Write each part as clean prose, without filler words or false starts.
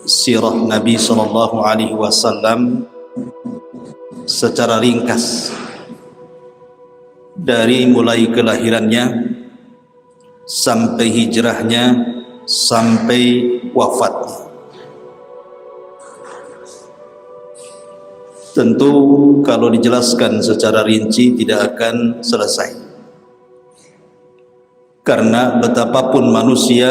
sirah Nabi sallallahu alaihi wasallam secara ringkas dari mulai kelahirannya sampai hijrahnya sampai wafatnya. Tentu kalau dijelaskan secara rinci tidak akan selesai, karena betapapun manusia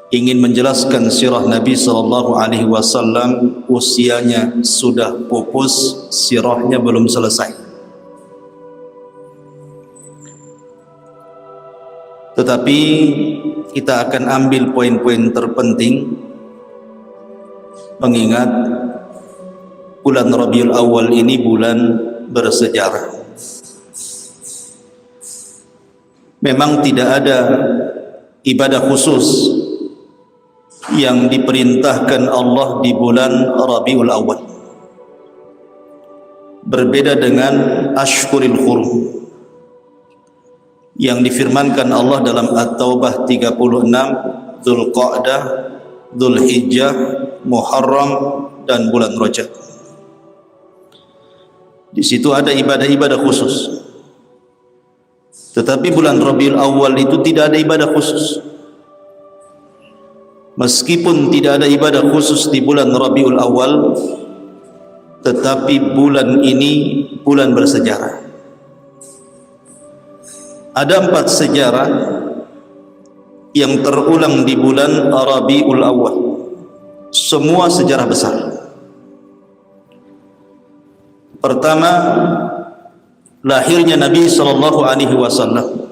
ingin menjelaskan sirah Nabi sallallahu alaihi wasallam, usianya sudah pupus, sirahnya belum selesai. Tetapi kita akan ambil poin-poin terpenting, mengingat bulan Rabiul Awal ini bulan bersejarah. Memang tidak ada ibadah khusus yang diperintahkan Allah di bulan Rabiul Awal, berbeda dengan Ashhurul Hurum yang difirmankan Allah dalam At-Taubah 36, Dzulqa'dah, Dzulhijjah, Muharram dan bulan Rajab. Di situ ada ibadah-ibadah khusus. Tetapi bulan Rabiul Awal itu tidak ada ibadah khusus. Meskipun tidak ada ibadah khusus di bulan Rabiul Awal, tetapi bulan ini bulan bersejarah. Ada 4 sejarah yang terulang di bulan Rabiul Awal. Semua sejarah besar. Pertama, lahirnya Nabi sallallahu alaihi wasallam.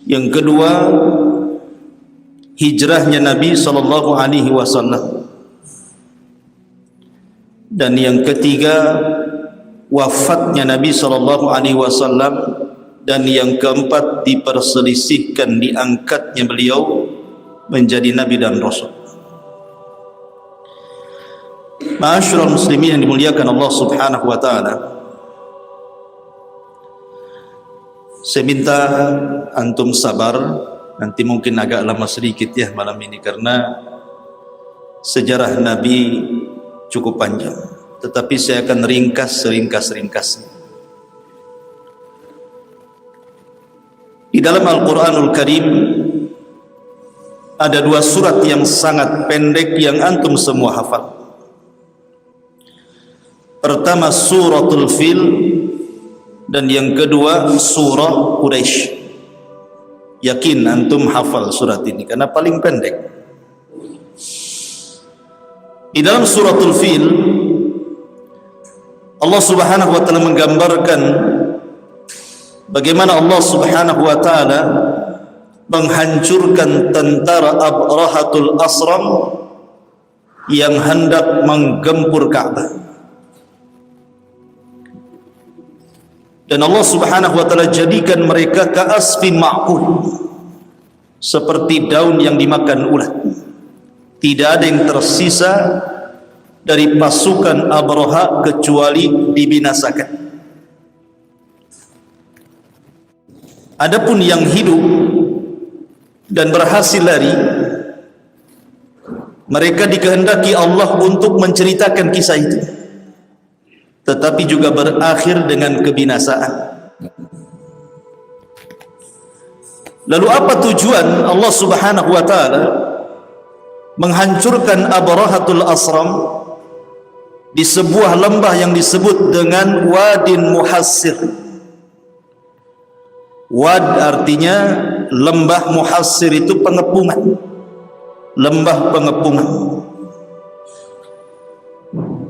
Yang kedua, hijrahnya Nabi sallallahu alaihi wasallam. Dan yang ketiga, wafatnya Nabi sallallahu alaihi wasallam. Dan yang keempat, diperselisihkan diangkatnya beliau menjadi nabi dan rasul. Ma'asyiral muslimin yang dimuliakan Allah Subhanahu wa taala, saya minta antum sabar, nanti mungkin agak lama sedikit ya malam ini karena sejarah Nabi cukup panjang, tetapi saya akan ringkas seringkas-ringkasnya. Di dalam Al-Quranul Karim ada 2 surat yang sangat pendek yang antum semua hafal. Pertama suratul Fil, dan yang kedua surah Quraisy. Yakin antum hafal surat ini karena paling pendek. Di dalam suratul Fil, Allah Subhanahu wa taala menggambarkan bagaimana Allah Subhanahu wa taala menghancurkan tentara Abrahatul Asram yang hendak menggempur Ka'bah. Dan Allah Subhanahu wa taala jadikan mereka ka'asfin ma'kul, seperti daun yang dimakan ulat. Tidak ada yang tersisa dari pasukan Abraha kecuali dibinasakan. Adapun yang hidup dan berhasil lari, mereka dikehendaki Allah untuk menceritakan kisah itu, tetapi juga berakhir dengan kebinasaan. Lalu apa tujuan Allah Subhanahu wa taala menghancurkan Abrahatul Asram di sebuah lembah yang disebut dengan Wadin Muhassir? Wad artinya lembah, Muhassir itu pengepungan, lembah pengepungan.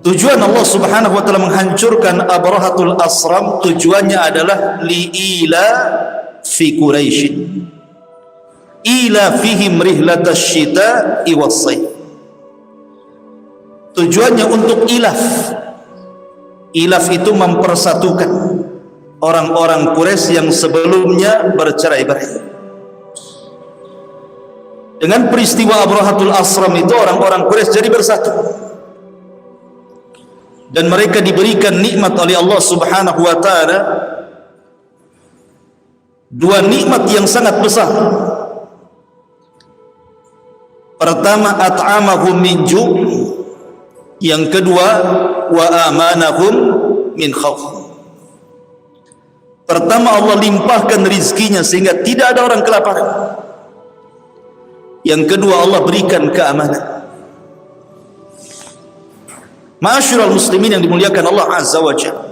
Tujuan Allah Subhanahu wa taala menghancurkan Abrahatul Asram, tujuannya adalah li'ila fi Quraisy, ila fihim rihlatash syita'i was-sayf. Tujuannya untuk ilaf. Ilaf itu mempersatukan orang-orang Quraisy yang sebelumnya bercerai-berai. Dengan peristiwa Abrahatul Asram itu orang-orang Quraisy jadi bersatu, dan mereka diberikan nikmat oleh Allah Subhanahu wa taala, 2 nikmat yang sangat besar. Pertama, at'amahum min ju'. Yang kedua, wa amanahum min khauf. Pertama, Allah limpahkan rizkinya sehingga tidak ada orang kelaparan. Yang kedua, Allah berikan keamanan. Ma'asyiral muslimin yang dimuliakan Allah Azza wa Jalla,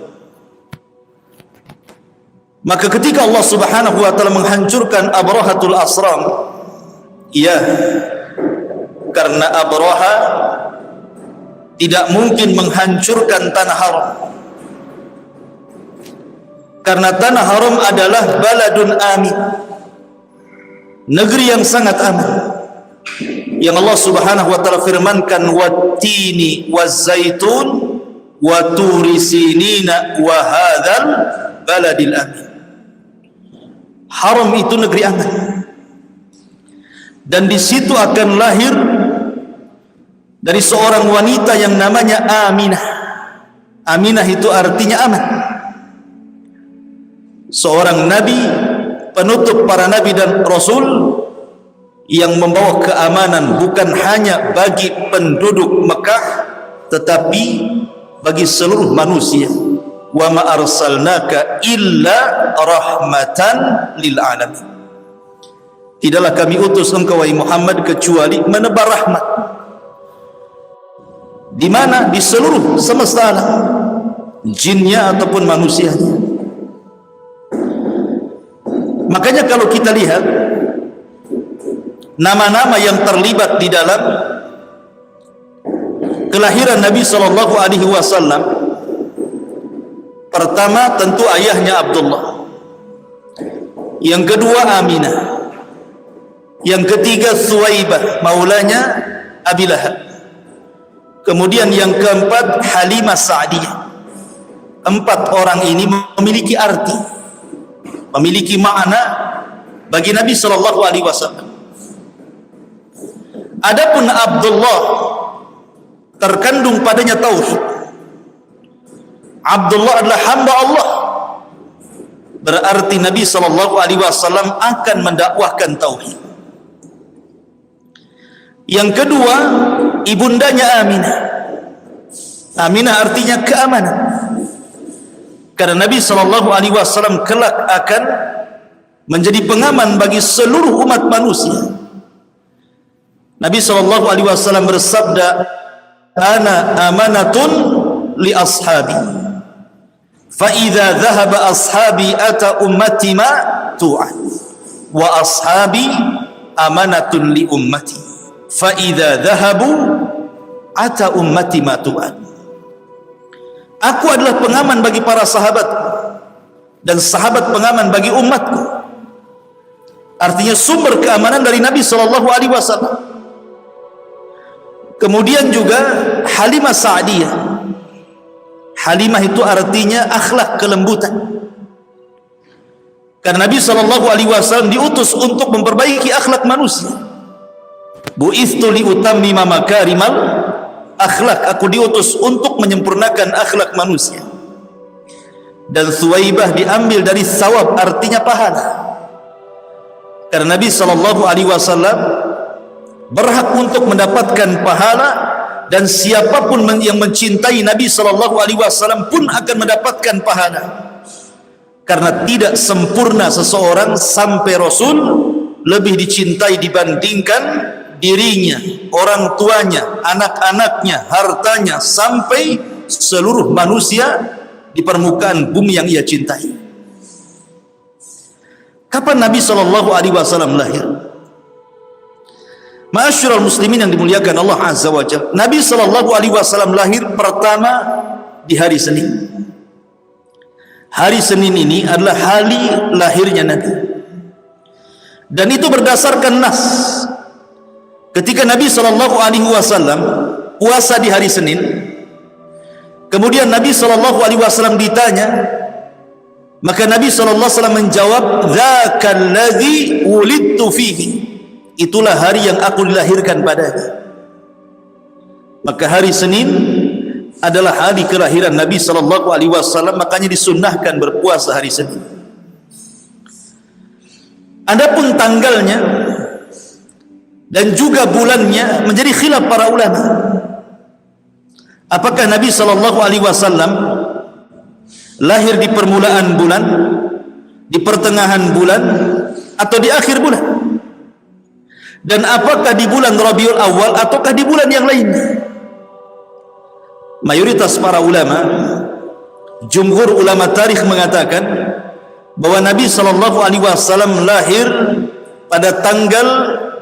maka ketika Allah Subhanahu wa taala menghancurkan Abrahatul Asram, ya, karena Abraha tidak mungkin menghancurkan tanah haram, karena tanah haram adalah baladun amin, negeri yang sangat aman, yang Allah Subhanahu wa taala firmankan, wattini wazzaitun wa turi sinina wa hadzal baladil amin. Haram itu negeri aman, dan di situ akan lahir dari seorang wanita yang namanya Aminah. Aminah itu artinya aman. Seorang nabi, penutup para nabi dan rasul, yang membawa keamanan bukan hanya bagi penduduk Mekah, tetapi bagi seluruh manusia. Wa ma arsalnaka illa rahmatan lil alamin. Tidaklah kami utus engkau wahai Muhammad kecuali menebar rahmat. Di mana? Di seluruh semesta alam, jinnya ataupun manusianya. Makanya kalau kita lihat nama-nama yang terlibat di dalam kelahiran Nabi sallallahu alaihi wasallam, pertama tentu ayahnya Abdullah, yang kedua Aminah, yang ketiga Suwaibah maulanya Abi Lahab, kemudian yang keempat Halimah Sa'diyah. Empat orang ini memiliki arti, memiliki makna bagi Nabi sallallahu alaihi wasallam. Adapun Abdullah terkandung padanya tauhid. Abdullah adalah hamba Allah, berarti Nabi sallallahu alaihi wasallam akan mendakwahkan tauhid. Yang kedua, ibundanya Aminah. Aminah artinya keamanan, karena Nabi sallallahu alaihi wasallam kelak akan menjadi pengaman bagi seluruh umat manusia. Nabi sallallahu alaihi wasallam bersabda, ana amanatun li ashabi, fa idza dhahaba ashabi ata ummati ma tu'ad, wa ashabi amanatun li ummati, fa idza dhahabu ata ummati ma tu'ad. Aku adalah pengaman bagi para sahabat, dan sahabat pengaman bagi umatku. Artinya sumber keamanan dari Nabi sallallahu alaihi wasallam. Kemudian juga Halimah Sa'diyah. Halimah itu artinya akhlak, kelembutan. Karena Nabi sallallahu alaihi wasallam diutus untuk memperbaiki akhlak manusia. Bu'itsu li utammima makarimal akhlak. Aku diutus untuk menyempurnakan akhlak manusia. Dan Suwaibah diambil dari sawab, artinya pahala. Karena Nabi sallallahu alaihi wasallam berhak untuk mendapatkan pahala, dan siapapun yang mencintai Nabi sallallahu alaihi wasallam pun akan mendapatkan pahala. Karena tidak sempurna seseorang sampai Rasul lebih dicintai dibandingkan dirinya, orang tuanya, anak-anaknya, hartanya, sampai seluruh manusia di permukaan bumi yang ia cintai. Kapan Nabi sallallahu alaihi wasallam lahir? Ma'asyiral muslimin yang dimuliakan Allah Azza wa Jalla, Nabi sallallahu alaihi wasallam lahir pertama di hari Senin. Hari Senin ini adalah hari lahirnya Nabi, dan itu berdasarkan nas. Ketika Nabi sallallahu alaihi wasallam puasa di hari Senin, kemudian Nabi sallallahu alaihi wasallam ditanya, maka Nabi sallallahu alaihi wasallam menjawab, dzakal ladzi wulidtu fihi, itulah hari yang aku dilahirkan padanya. Maka hari Senin adalah hari kelahiran Nabi sallallahu alaihi wasallam, makanya disunnahkan berpuasa hari Senin. Adapun tanggalnya dan juga bulannya menjadi khilaf para ulama. Apakah Nabi SAW lahir di permulaan bulan, di pertengahan bulan, atau di akhir bulan? Dan apakah di bulan Rabiul Awal ataukah di bulan yang lainnya? Mayoritas para ulama, jumhur ulama tarikh mengatakan bahwa Nabi SAW lahir pada tanggal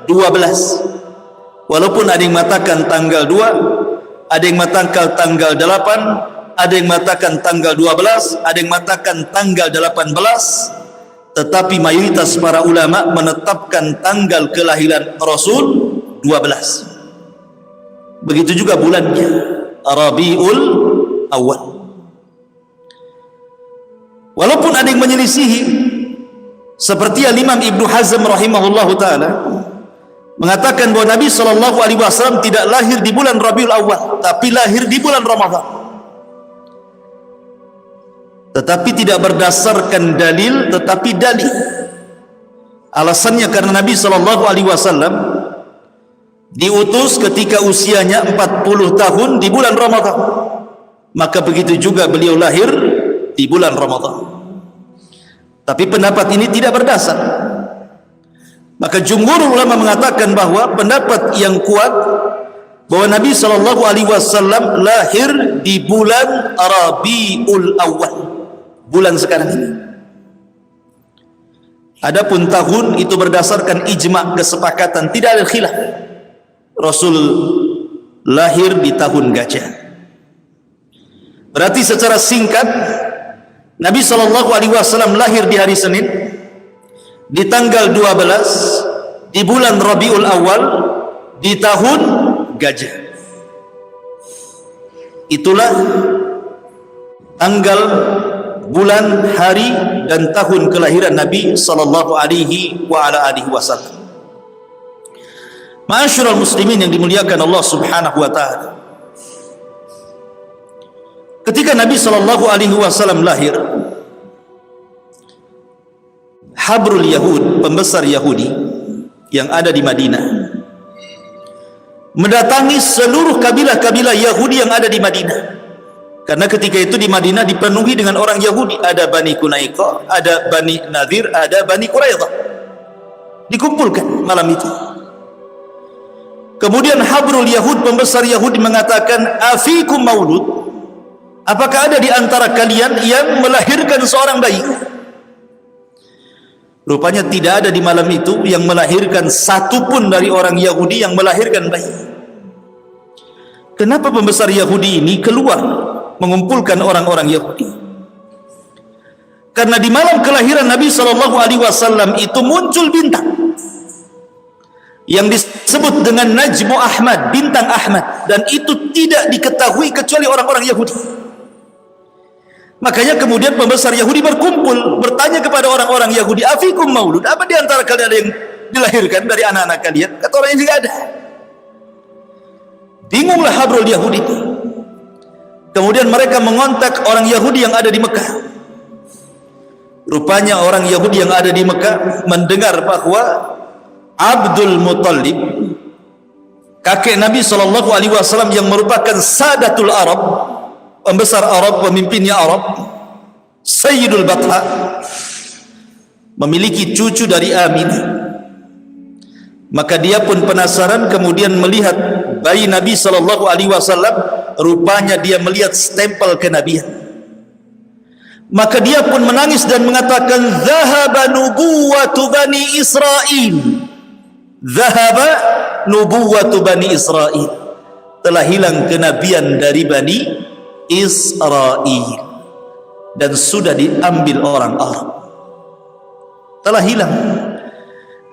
12. Walaupun ada yang mengatakan tanggal 2, ada yang mengatakan tanggal 8, ada yang mengatakan tanggal 12, ada yang mengatakan tanggal 18, tetapi mayoritas para ulama menetapkan tanggal kelahiran Rasul 12. Begitu juga bulannya, Rabiul Awal. Walaupun ada yang menyelisihi, seperti Imam Ibnu Hazm rahimahullahu taala mengatakan bahwa Nabi SAW tidak lahir di bulan Rabiul Awal, tapi lahir di bulan Ramadan. Tetapi tidak berdasarkan dalil, tetapi dalil. Alasannya karena Nabi SAW diutus ketika usianya 40 tahun di bulan Ramadan, maka begitu juga beliau lahir di bulan Ramadan. Tapi pendapat ini tidak berdasar. Maka jumhur ulama mengatakan bahwa pendapat yang kuat bahwa Nabi SAW lahir di bulan Rabiul Awal, bulan sekarang ini. Adapun tahun itu berdasarkan ijma', kesepakatan, tidak ada khilaf. Rasul lahir di tahun gajah. Berarti secara singkat Nabi SAW lahir di hari Senin di tanggal 12 di bulan Rabiul Awal di tahun gajah. Itulah tanggal, bulan, hari dan tahun kelahiran Nabi sallallahu alaihi wasallam. Ma'asyiral muslimin yang dimuliakan Allah Subhanahu wa taala. Ketika Nabi sallallahu alaihi wasallam lahir, habrul Yahud, pembesar Yahudi yang ada di Madinah, mendatangi seluruh kabilah-kabilah Yahudi yang ada di Madinah. Karena ketika itu di Madinah dipenuhi dengan orang Yahudi, ada Bani Qunaiqah, ada Bani Nadir, ada Bani Quraidah. Dikumpulkan malam itu. Kemudian habrul Yahud, pembesar Yahudi mengatakan, afikum maulud, apakah ada di antara kalian yang melahirkan seorang bayi? Rupanya tidak ada di malam itu yang melahirkan satupun dari orang Yahudi yang melahirkan bayi. Kenapa pembesar Yahudi ini keluar mengumpulkan orang-orang Yahudi? Karena di malam kelahiran Nabi SAW itu muncul bintang yang disebut dengan Najmu Ahmad, bintang Ahmad, dan itu tidak diketahui kecuali orang-orang Yahudi. Makanya kemudian pembesar Yahudi berkumpul, bertanya kepada orang-orang Yahudi, afikum maulud, apa di antara kalian ada yang dilahirkan dari anak-anak kalian? Kata orang yang tidak ada. Bingunglah habrul Yahudi. Kemudian mereka mengontak orang Yahudi yang ada di Mekah. Rupanya orang Yahudi yang ada di Mekah mendengar bahwa Abdul Muttalib, kakek Nabi SAW yang merupakan Sadatul Arab, pembesar Arab, pemimpinnya Arab, Sayyidul Batha, memiliki cucu dari Aminah. Maka dia pun penasaran, kemudian melihat bayi Nabi SAW, rupanya dia melihat stempel kenabian. Maka dia pun menangis dan mengatakan, "Dhahaba nubuwatu Bani Israel." Dhahaba nubuwatu Bani Israel. Telah hilang kenabian dari Bani Israel dan sudah diambil orang Arab. Telah hilang.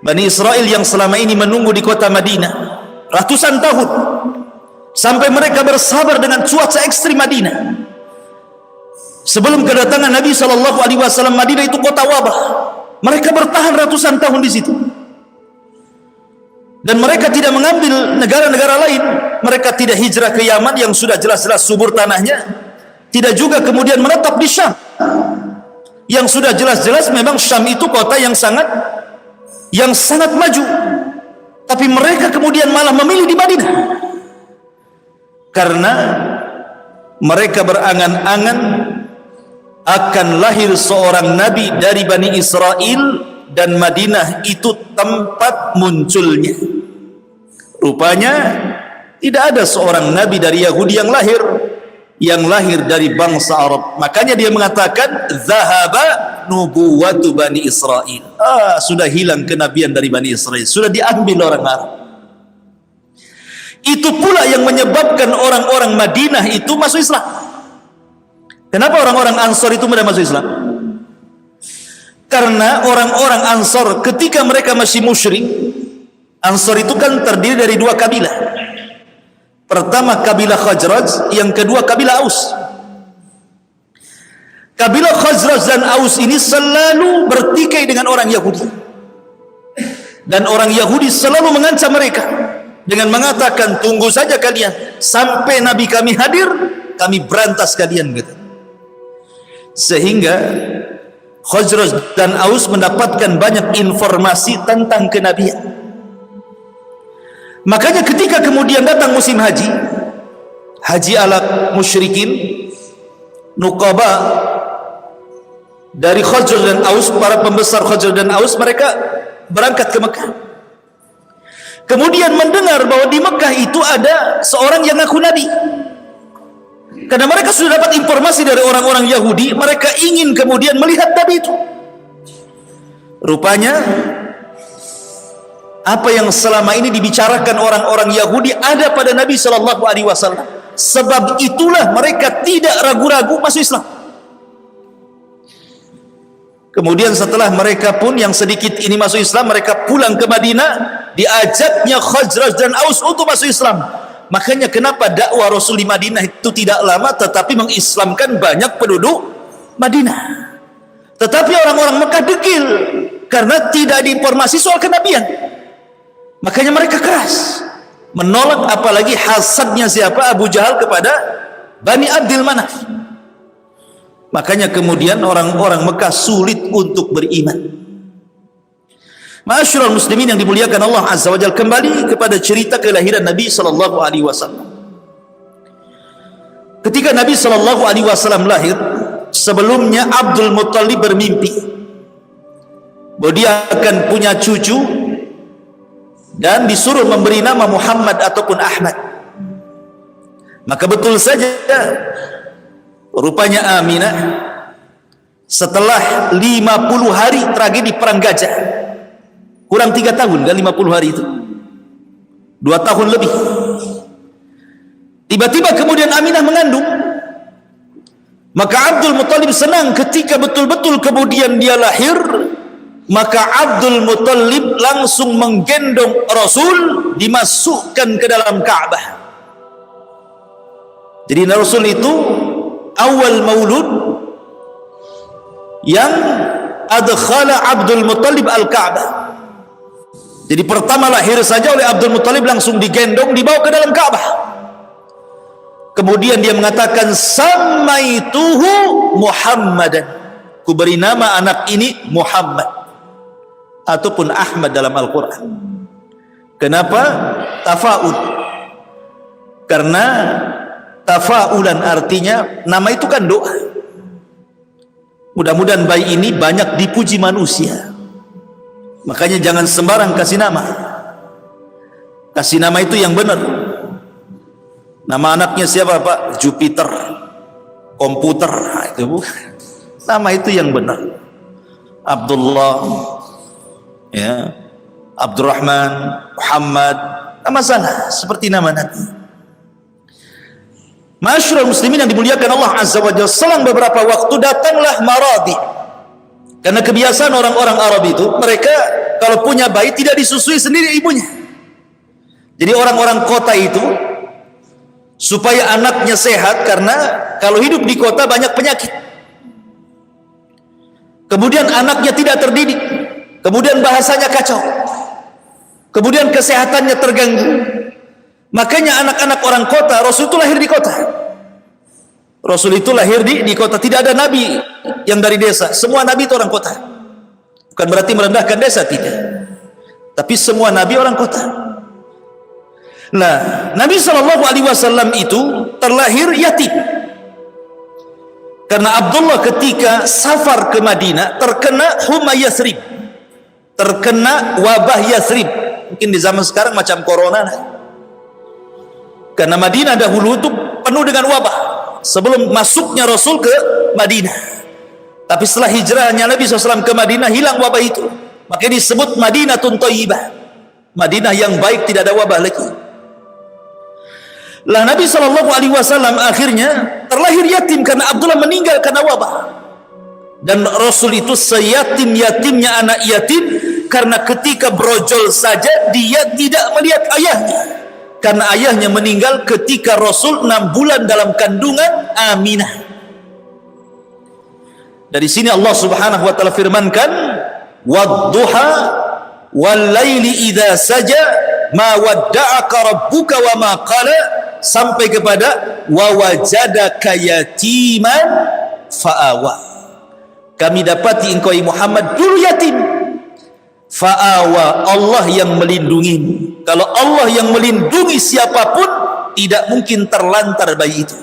Bani Israel yang selama ini menunggu di kota Madinah ratusan tahun, sampai mereka bersabar dengan cuaca ekstrim Madinah. Sebelum kedatangan Nabi SAW, Madinah itu kota wabah. Mereka bertahan ratusan tahun di situ. Dan mereka tidak mengambil negara-negara lain. Mereka tidak hijrah ke Yaman yang sudah jelas-jelas subur tanahnya. Tidak juga kemudian menetap di Syam, yang sudah jelas-jelas memang Syam itu kota yang sangat maju. Tapi mereka kemudian malah memilih di Madinah karena mereka berangan-angan akan lahir seorang nabi dari Bani Israel, dan Madinah itu tempat munculnya. Rupanya tidak ada seorang nabi dari Yahudi yang lahir dari bangsa Arab. Makanya dia mengatakan zahaba nubuwatu Bani Israel. Sudah hilang kenabian dari Bani Israel, sudah diambil orang Arab. Itu pula yang menyebabkan orang-orang Madinah itu masuk Islam. Kenapa orang-orang Ansor itu mudah masuk Islam? Karena orang-orang Ansor ketika mereka masih musyrik, Ansor itu kan terdiri dari dua kabilah. Pertama kabilah Khazraj, yang kedua kabilah Aus. Kabilah Khazraj dan Aus ini selalu bertikai dengan orang Yahudi, dan orang Yahudi selalu mengancam mereka dengan mengatakan, tunggu saja kalian sampai Nabi kami hadir, kami berantas kalian gitu. Sehingga Khazraj dan Aus mendapatkan banyak informasi tentang kenabian. Makanya ketika kemudian datang musim haji ala musyrikin, nuqaba dari Khazraj dan Aus, para pembesar Khazraj dan Aus, mereka berangkat ke Mekah. Kemudian mendengar bahwa di Mekah itu ada seorang yang ngaku nabi. Karena mereka sudah dapat informasi dari orang-orang Yahudi, mereka ingin kemudian melihat nabi itu. Rupanya apa yang selama ini dibicarakan orang-orang Yahudi ada pada Nabi sallallahu alaihi wasallam. Sebab itulah mereka tidak ragu-ragu masuk Islam. Kemudian setelah mereka pun yang sedikit ini masuk Islam, mereka pulang ke Madinah, diajaknya Khazraj dan Aus untuk masuk Islam. Makanya kenapa dakwah Rasul di Madinah itu tidak lama tetapi mengislamkan banyak penduduk Madinah. Tetapi orang-orang Mekah degil karena tidak diinformasi soal kenabian. Makanya mereka keras menolak, apalagi hasadnya siapa? Abu Jahal kepada Bani Abdil Manaf. Makanya kemudian orang-orang Mekah sulit untuk beriman. Ma'asyiral muslimin yang dimuliakan Allah Azza wa Jalla, kembali kepada cerita kelahiran Nabi sallallahu alaihi wasallam. Ketika Nabi sallallahu alaihi wasallam lahir, sebelumnya Abdul Muttalib bermimpi bahwa dia akan punya cucu dan disuruh memberi nama Muhammad ataupun Ahmad. Maka betul saja, rupanya Aminah setelah 50 hari tragedi perang Gajah, kurang 3 tahun kan 50 hari itu, 2 tahun lebih, tiba-tiba kemudian Aminah mengandung. Maka Abdul Muttalib senang ketika betul-betul kemudian dia lahir. Maka Abdul Muttalib langsung menggendong Rasul, dimasukkan ke dalam Ka'bah. Jadi Rasul itu awal maulud yang adkhala Abdul Muttalib al-Ka'bah. Jadi pertama lahir saja oleh Abdul Muttalib langsung digendong, dibawa ke dalam Ka'bah. Kemudian dia mengatakan, samaituhu Muhammadan, ku beri nama anak ini Muhammad ataupun Ahmad dalam Al-Quran. Kenapa? Tafa'ul. Karena tafa'ulan artinya nama itu kan doa. Mudah-mudahan bayi ini banyak dipuji manusia. Makanya jangan sembarang kasih nama. Kasih nama itu yang benar. Nama anaknya siapa Pak? Jupiter, komputer, itu bukan. Nama itu yang benar. Abdullah, ya, Abdurrahman, Muhammad, nama salah seperti nama Nabi. Ma'asyiral muslimin yang dimuliakan Allah Azza wa Jalla, selang beberapa waktu datanglah maradi. Karena kebiasaan orang-orang Arab itu, mereka kalau punya bayi tidak disusui sendiri ibunya. Jadi orang-orang kota itu supaya anaknya sehat, karena kalau hidup di kota banyak penyakit. Kemudian anaknya tidak terdidik, kemudian bahasanya kacau, kemudian kesehatannya terganggu. Makanya anak-anak orang kota, Rasul itu lahir di kota. Rasul itu lahir di kota. Tidak ada nabi yang dari desa. Semua nabi itu orang kota. Bukan berarti merendahkan desa, tidak. tapi semua nabi orang kota. Nah, Nabi SAW itu terlahir yatim. Karena Abdullah ketika safar ke Madinah terkena huma Yathrib, terkena wabah Yathrib. Mungkin di zaman sekarang macam corona. Karena Madinah dahulu itu penuh dengan wabah sebelum masuknya Rasul ke Madinah. Tapi setelah hijrahnya Nabi SAW ke Madinah, hilang wabah itu. Makanya disebut Madinatun Thayyibah, Madinah yang baik, tidak ada wabah lagi. Lah Nabi SAW akhirnya terlahir yatim karena Abdullah meninggal karena wabah. Dan Rasul itu seyatim-yatimnya anak yatim, karena ketika brojol saja dia tidak melihat ayahnya, karena ayahnya meninggal ketika Rasul 6 bulan dalam kandungan Aminah. Dari sini Allah Subhanahu wa taala firmankan, "Wadduha wal laili idza saja ma wadda'aka rabbuka wa ma qala", sampai kepada wa wajadaka yatiman fa'awa. Kami dapati engkau Muhammad dulu yatim, fa'awa, Allah yang melindungimu. Kalau Allah yang melindungi siapapun, tidak mungkin terlantar bayi itu,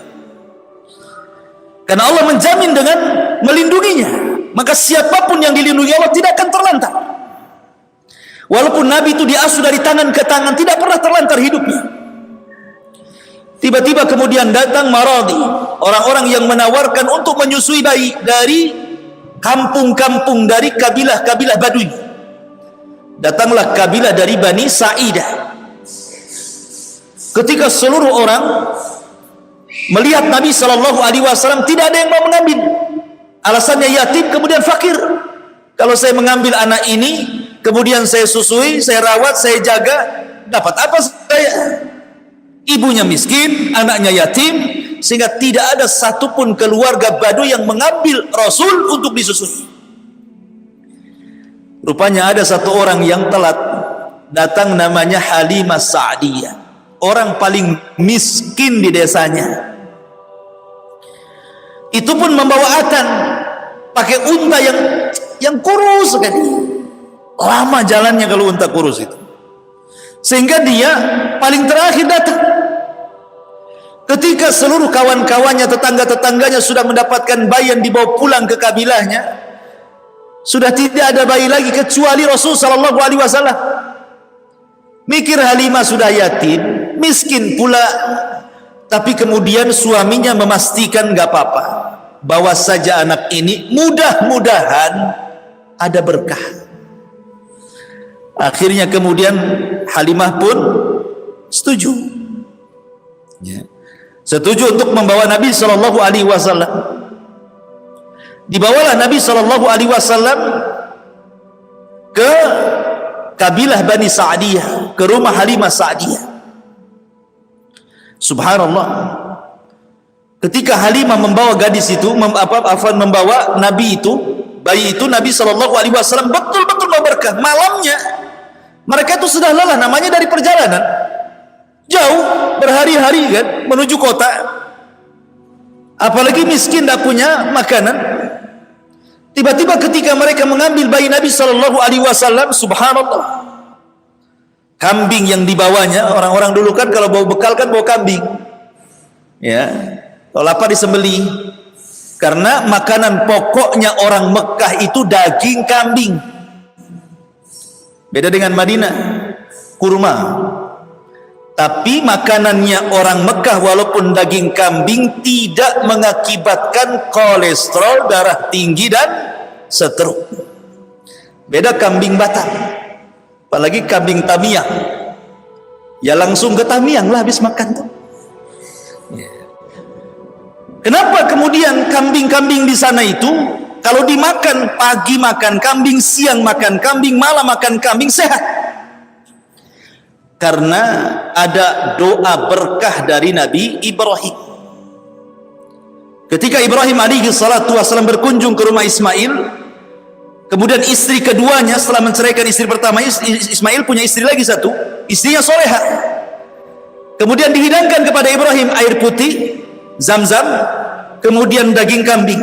karena Allah menjamin dengan melindunginya. Maka siapapun yang dilindungi Allah tidak akan terlantar. Walaupun Nabi itu diasuh dari tangan ke tangan, tidak pernah terlantar hidupnya. Tiba-tiba kemudian datang maradi, orang-orang yang menawarkan untuk menyusui bayi dari kampung-kampung, dari kabilah-kabilah Badui. Datanglah kabilah dari Bani Sa'idah. Ketika seluruh orang melihat Nabi SAW, tidak ada yang mau mengambil. Alasannya yatim, kemudian fakir. Kalau saya mengambil anak ini, kemudian saya susui, saya rawat, saya jaga, dapat apa saya? Ibunya miskin, anaknya yatim, sehingga tidak ada satupun keluarga Baduy yang mengambil Rasul untuk disusui. Rupanya ada satu orang yang telat datang, namanya Halimah Sa'diyah, orang paling miskin di desanya. Itu pun membawa atan, pakai unta yang kurus sekali. Lama jalannya kalau unta kurus itu, sehingga dia paling terakhir datang. Ketika seluruh kawan-kawannya, tetangga-tetangganya sudah mendapatkan bayi yang dibawa pulang ke kabilahnya, sudah tidak ada bayi lagi kecuali Rasul SAW. Mikir Halimah sudah yatim, miskin pula, tapi kemudian suaminya memastikan gak apa-apa, bawa saja anak ini, mudah-mudahan ada berkah. Akhirnya kemudian Halimah pun setuju, setuju untuk membawa Nabi SAW. Dibawalah Nabi SAW ke kabilah Bani Sa'diyah, ke rumah Halimah Sa'diyah. Subhanallah, ketika Halimah membawa gadis itu, membawa Nabi itu, bayi itu, Nabi SAW betul-betul berkah. Malamnya mereka itu sudah lelah, namanya dari perjalanan jauh, berhari-hari kan, menuju kota, apalagi miskin, tidak punya makanan. Tiba-tiba ketika mereka mengambil bayi Nabi SAW, subhanallah, kambing yang dibawanya, orang-orang dulu kan kalau bawa bekal kan bawa kambing, ya, kalau lapar disembelih, karena makanan pokoknya orang Mekah itu daging kambing. Beda dengan Madinah, kurma. Tapi makanannya orang Mekah walaupun daging kambing tidak mengakibatkan kolesterol, darah tinggi dan stroke. Beda kambing Batam, apalagi kambing Tamiang, ya langsung ke Tamiang lah habis makan tuh. Kenapa kemudian kambing-kambing di sana itu kalau dimakan, pagi makan kambing, siang makan kambing, malam makan kambing, sehat? Karena ada doa berkah dari Nabi Ibrahim. Ketika Ibrahim alaihi salatu wasallam berkunjung ke rumah Ismail, kemudian istri keduanya setelah menceraikan istri pertama, Ismail punya istri lagi satu, istrinya soleha. Kemudian dihidangkan kepada Ibrahim air putih Zam-zam, kemudian daging kambing.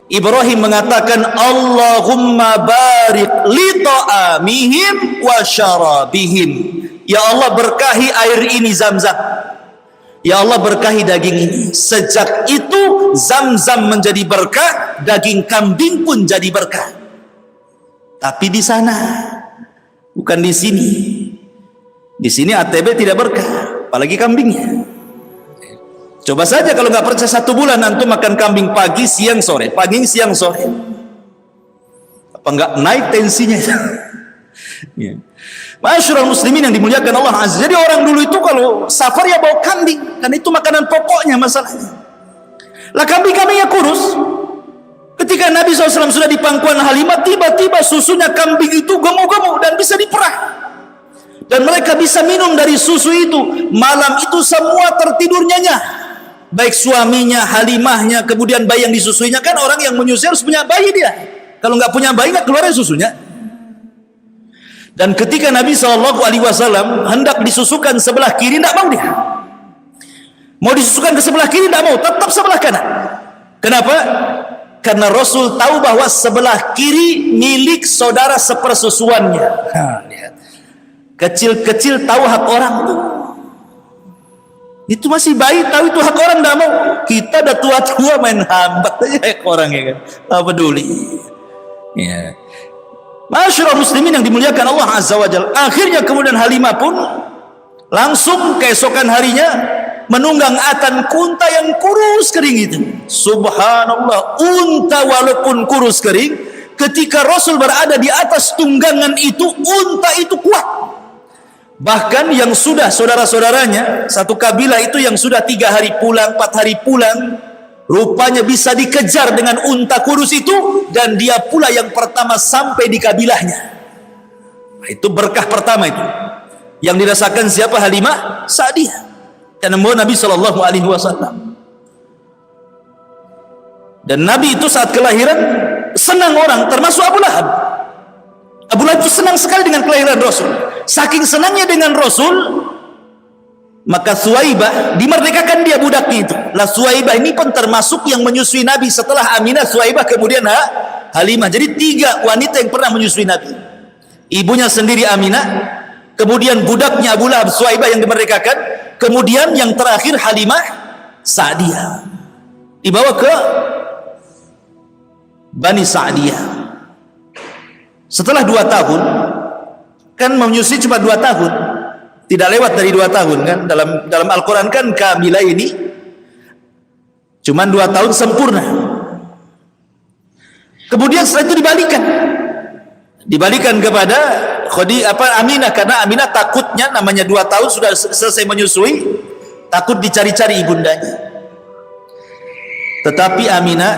Ibrahim mengatakan, Allahumma barik li ta'amihim wa syarabihim. Ya Allah, berkahi air ini Zam-Zam. Ya Allah, berkahi daging ini. Sejak itu Zam-Zam menjadi berkah, daging kambing pun jadi berkah. Tapi di sana, bukan di sini. Di sini ATB tidak berkah, apalagi kambingnya. Coba saja kalau nggak percaya, 1 bulan antum makan kambing pagi, siang, sore, pagi, siang, sore. Apa nggak naik tensinya? Ya. Masyarul muslimin yang dimuliakan Allah Azza. Jadi orang dulu itu kalau safar ya bawa kambing, karena itu makanan pokoknya masalahnya. Lah kambing-kambingnya kurus. Ketika Nabi SAW sudah di pangkuan Halimah, tiba-tiba susunya kambing itu gemuk-gemuk dan bisa diperah. Dan mereka bisa minum dari susu itu. Malam itu semua tertidur nyenyak. Baik suaminya, Halimahnya, kemudian bayi yang disusuinya. Kan orang yang menyusui harus punya bayi dia. Kalau nggak punya bayi nggak keluarin susunya. Dan ketika Nabi SAW hendak disusukan sebelah kiri, tidak mau dia. Mau disusukan ke sebelah kiri, tidak mau, tetap sebelah kanan. Kenapa? Karena Rasul tahu bahwa sebelah kiri milik saudara sepersusuannya. Kecil-kecil tahu hak orang tuh. Itu masih bayi tahu itu hak orang, tidak mau. Kita udah tua-tua main hambat aja hak orang, ya kan? Tak peduli. Ya. Masyarul muslimin yang dimuliakan Allah Azza wa Jalla. Akhirnya kemudian Halimah pun langsung keesokan harinya menunggang atan unta yang kurus kering itu. Subhanallah, unta walaupun kurus kering, ketika Rasul berada di atas tunggangan itu, unta itu kuat. Bahkan yang sudah saudara-saudaranya, satu kabilah itu yang sudah 3 hari pulang, 4 hari pulang, rupanya bisa dikejar dengan unta kurus itu, dan dia pula yang pertama sampai di kabilahnya. Nah, itu berkah pertama itu. Yang dirasakan siapa? Halimah Sa'diyah. Dan membawa Nabi SAW. Dan Nabi itu saat kelahiran senang orang, termasuk Abu Lahab. Abu Lahab itu senang sekali dengan kelahiran Rasul. Saking senangnya dengan Rasul, maka Suwaibah dimerdekakan dia budaknya itu. Lah Suwaibah ini pun termasuk yang menyusui Nabi setelah Aminah, Suwaibah, kemudian Halimah. Jadi 3 wanita yang pernah menyusui Nabi. Ibunya sendiri Aminah, kemudian budaknya Abu Lahab, Suwaibah yang dimerdekakan, kemudian yang terakhir Halimah Sa'diyah. Dibawa ke Bani Sa'diyah. Setelah 2 tahun, kan menyusui cuma 2 tahun, tidak lewat dari 2 tahun kan. Dalam Al-Quran kan kamilah ini cuma 2 tahun sempurna. Kemudian setelah itu dibalikan kepada Aminah, karena Aminah takutnya namanya 2 tahun sudah selesai menyusui, takut dicari-cari ibundanya. Tetapi Aminah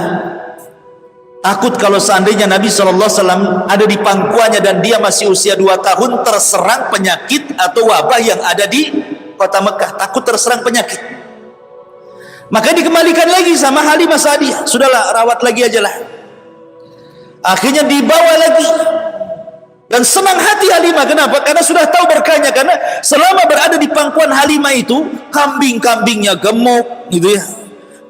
takut kalau seandainya Nabi SAW ada di pangkuannya dan dia masih usia 2 tahun terserang penyakit atau wabah yang ada di kota Mekah, takut terserang penyakit. Maka dikembalikan lagi sama Halimah Sa'diyah, sudahlah rawat lagi aja lah. Akhirnya dibawa lagi, dan senang hati Halimah. Kenapa? Karena sudah tahu berkahnya. Karena selama berada di pangkuan Halimah itu, kambing-kambingnya gemuk gitu ya.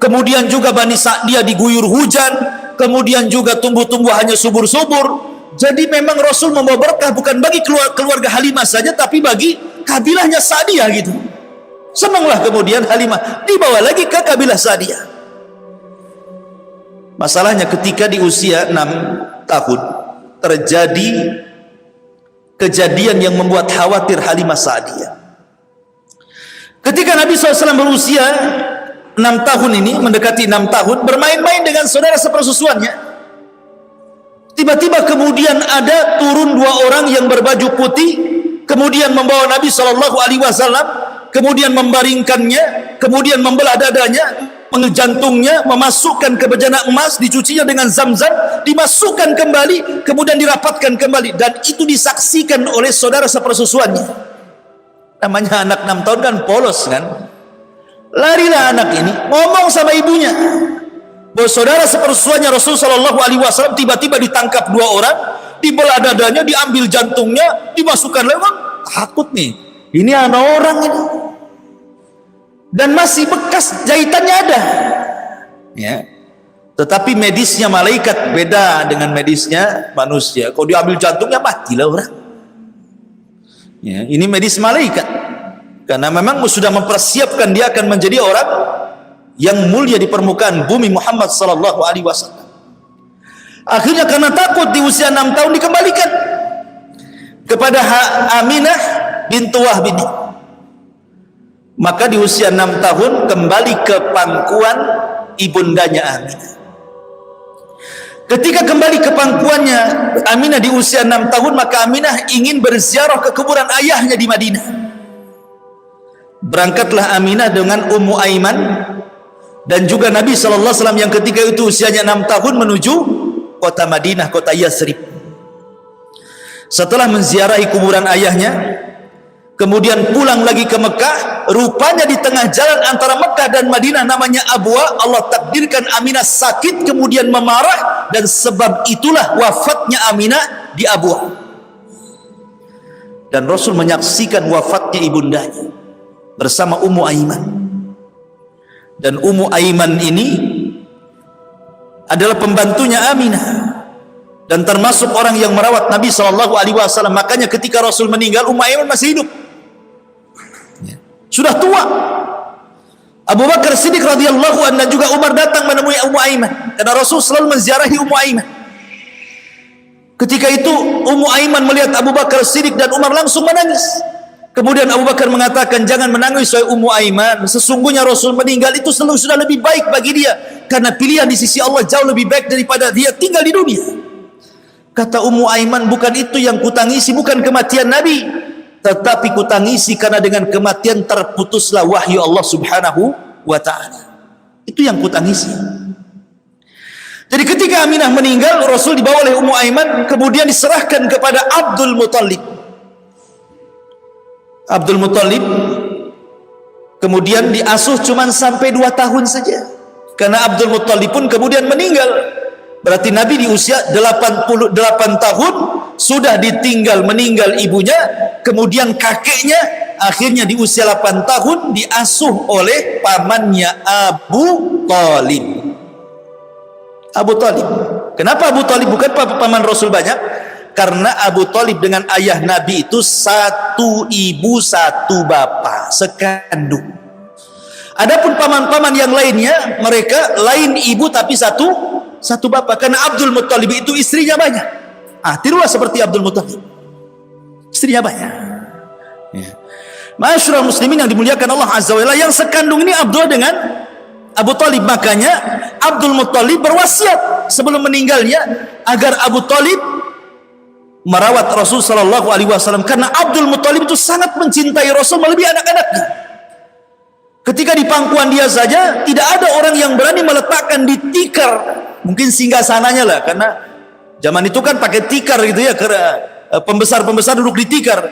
Kemudian juga Bani Sa'diyah diguyur hujan, kemudian juga tumbuh-tumbuhannya subur-subur. Jadi memang Rasul membawa berkah bukan bagi keluarga Halimah saja, tapi bagi kabilahnya Sa'diyah gitu. Senanglah kemudian Halimah dibawa lagi ke kabilah Sa'diyah. Masalahnya ketika di usia 6 tahun terjadi kejadian yang membuat khawatir Halimah Sa'diyah. Ketika Nabi SAW berusia 6 tahun ini, mendekati 6 tahun, bermain-main dengan saudara sepersusuannya, tiba-tiba kemudian ada turun 2 orang yang berbaju putih, kemudian membawa Nabi SAW, kemudian membaringkannya, kemudian membelah dadanya, mengjantungnya, memasukkan ke bejana emas, dicucinya dengan Zam-Zam, dimasukkan kembali, kemudian dirapatkan kembali, dan itu disaksikan oleh saudara sepersusuannya. Namanya anak 6 tahun kan polos kan. Larilah anak ini ngomong sama ibunya bahwa saudara sepersusuannya Rasulullah SAW tiba-tiba ditangkap 2 orang, dibelah dadanya, diambil jantungnya, dimasukkan lewat. Takut nih, ini anak orang ini, dan masih bekas jahitannya ada ya. Tetapi medisnya malaikat beda dengan medisnya manusia. Kalau diambil jantungnya matilah orang. Ya, ini medis malaikat. Karena memang sudah mempersiapkan dia akan menjadi orang yang mulia di permukaan bumi, Muhammad sallallahu alaihi wasallam. Akhirnya karena takut di usia 6 tahun dikembalikan kepada Aminah bintu Wahb. Maka di usia 6 tahun kembali ke pangkuan ibundanya Aminah. Ketika kembali ke pangkuannya Aminah di usia 6 tahun, maka Aminah ingin berziarah ke kuburan ayahnya di Madinah. Berangkatlah Aminah dengan Ummu Aiman dan juga Nabi SAW yang ketika itu usianya 6 tahun menuju kota Madinah, kota Yathrib. Setelah menziarahi kuburan ayahnya, kemudian pulang lagi ke Mekah. Rupanya di tengah jalan antara Mekah dan Madinah namanya Abwa, Allah takdirkan Aminah sakit, kemudian memarah, dan sebab itulah wafatnya Aminah di Abwa. Dan Rasul menyaksikan wafatnya ibundanya bersama Ummu Aiman. Dan Ummu Aiman ini adalah pembantunya Aminah dan termasuk orang yang merawat Nabi SAW. Makanya ketika Rasul meninggal, Ummu Aiman masih hidup, sudah tua. Abu Bakar Siddiq radhiyallahu anhu dan juga Umar datang menemui Ummu Aiman karena Rasul selalu menziarahi Ummu Aiman. Ketika itu Ummu Aiman melihat Abu Bakar Siddiq dan Umar langsung menangis. Kemudian Abu Bakar mengatakan, jangan menangis wahai Ummu Aiman, sesungguhnya Rasul meninggal itu sudah lebih baik bagi dia, karena pilihan di sisi Allah jauh lebih baik daripada dia tinggal di dunia. Kata Ummu Aiman, bukan itu yang kutangisi, bukan kematian Nabi, tetapi kutangisi karena dengan kematian terputuslah wahyu Allah Subhanahu wa ta'ala. Itu yang kutangisi. Jadi ketika Aminah meninggal, Rasul dibawa oleh Ummu Aiman, kemudian diserahkan kepada Abdul Muttalib. Abdul Muttalib kemudian diasuh cuma sampai 2 tahun saja, karena Abdul Muttalib pun kemudian meninggal. Berarti Nabi di usia 88 tahun sudah ditinggal, meninggal ibunya, kemudian kakeknya akhirnya di usia 8 tahun diasuh oleh pamannya Abu Talib. Abu Talib. Kenapa Abu Talib bukan paman Rasul banyak? Karena Abu Talib dengan ayah Nabi itu satu ibu satu bapak, sekandung. Adapun paman-paman yang lainnya, mereka lain ibu tapi satu bapak. Karena Abdul Muttalib itu istrinya banyak. Tirulah seperti Abdul Muttalib, istrinya banyak. Ya. Masyarul muslimin yang dimuliakan Allah Azza wa Jalla, yang sekandung ini Abdul dengan Abu Talib. Makanya Abdul Muttalib berwasiat sebelum meninggalnya agar Abu Talib merawat Rasul sallallahu alaihi wasallam, karena Abdul Muttalib itu sangat mencintai Rasul melebihi anak-anaknya. Ketika di pangkuan dia saja tidak ada orang yang berani meletakkan di tikar, mungkin singgasananya lah, karena zaman itu kan pakai tikar gitu ya, karena pembesar-pembesar duduk di tikar.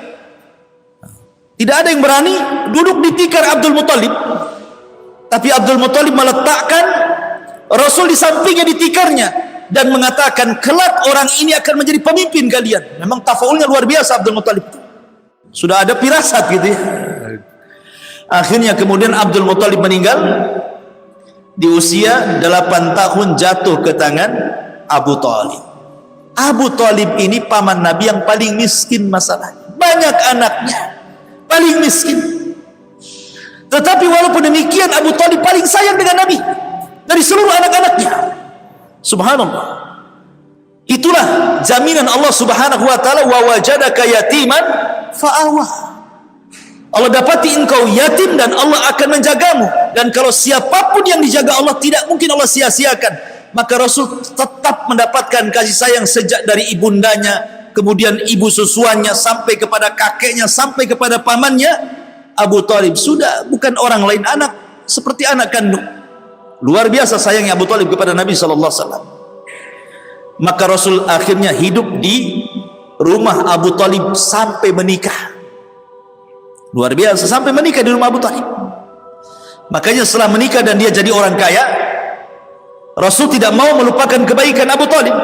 Tidak ada yang berani duduk di tikar Abdul Muttalib, tapi Abdul Muttalib meletakkan Rasul di sampingnya di tikarnya dan mengatakan, kelak orang ini akan menjadi pemimpin kalian. Memang tafaulnya luar biasa Abdul Muttalib, sudah ada firasat gitu ya. Akhirnya kemudian Abdul Muttalib meninggal di usia 8 tahun, jatuh ke tangan Abu Talib. Abu Talib ini paman Nabi yang paling miskin masalahnya, banyak anaknya, paling miskin. Tetapi walaupun demikian Abu Talib paling sayang dengan Nabi dari seluruh anak-anaknya. Subhanallah. Itulah jaminan Allah Subhanahu wa ta'ala, wa wajadaka yatiman fa'awah. Allah dapati engkau yatim dan Allah akan menjagamu. Dan kalau siapapun yang dijaga Allah, tidak mungkin Allah sia-siakan. Maka Rasul tetap mendapatkan kasih sayang sejak dari ibundanya, kemudian ibu susuannya, sampai kepada kakeknya, sampai kepada pamannya. Abu Talib sudah bukan orang lain, anak seperti anak kandung. Luar biasa sayangnya Abu Talib kepada Nabi SAW. Maka Rasul akhirnya hidup di rumah Abu Talib sampai menikah. Luar biasa, sampai menikah di rumah Abu Talib. Makanya setelah menikah dan dia jadi orang kaya, Rasul tidak mau melupakan kebaikan Abu Talib.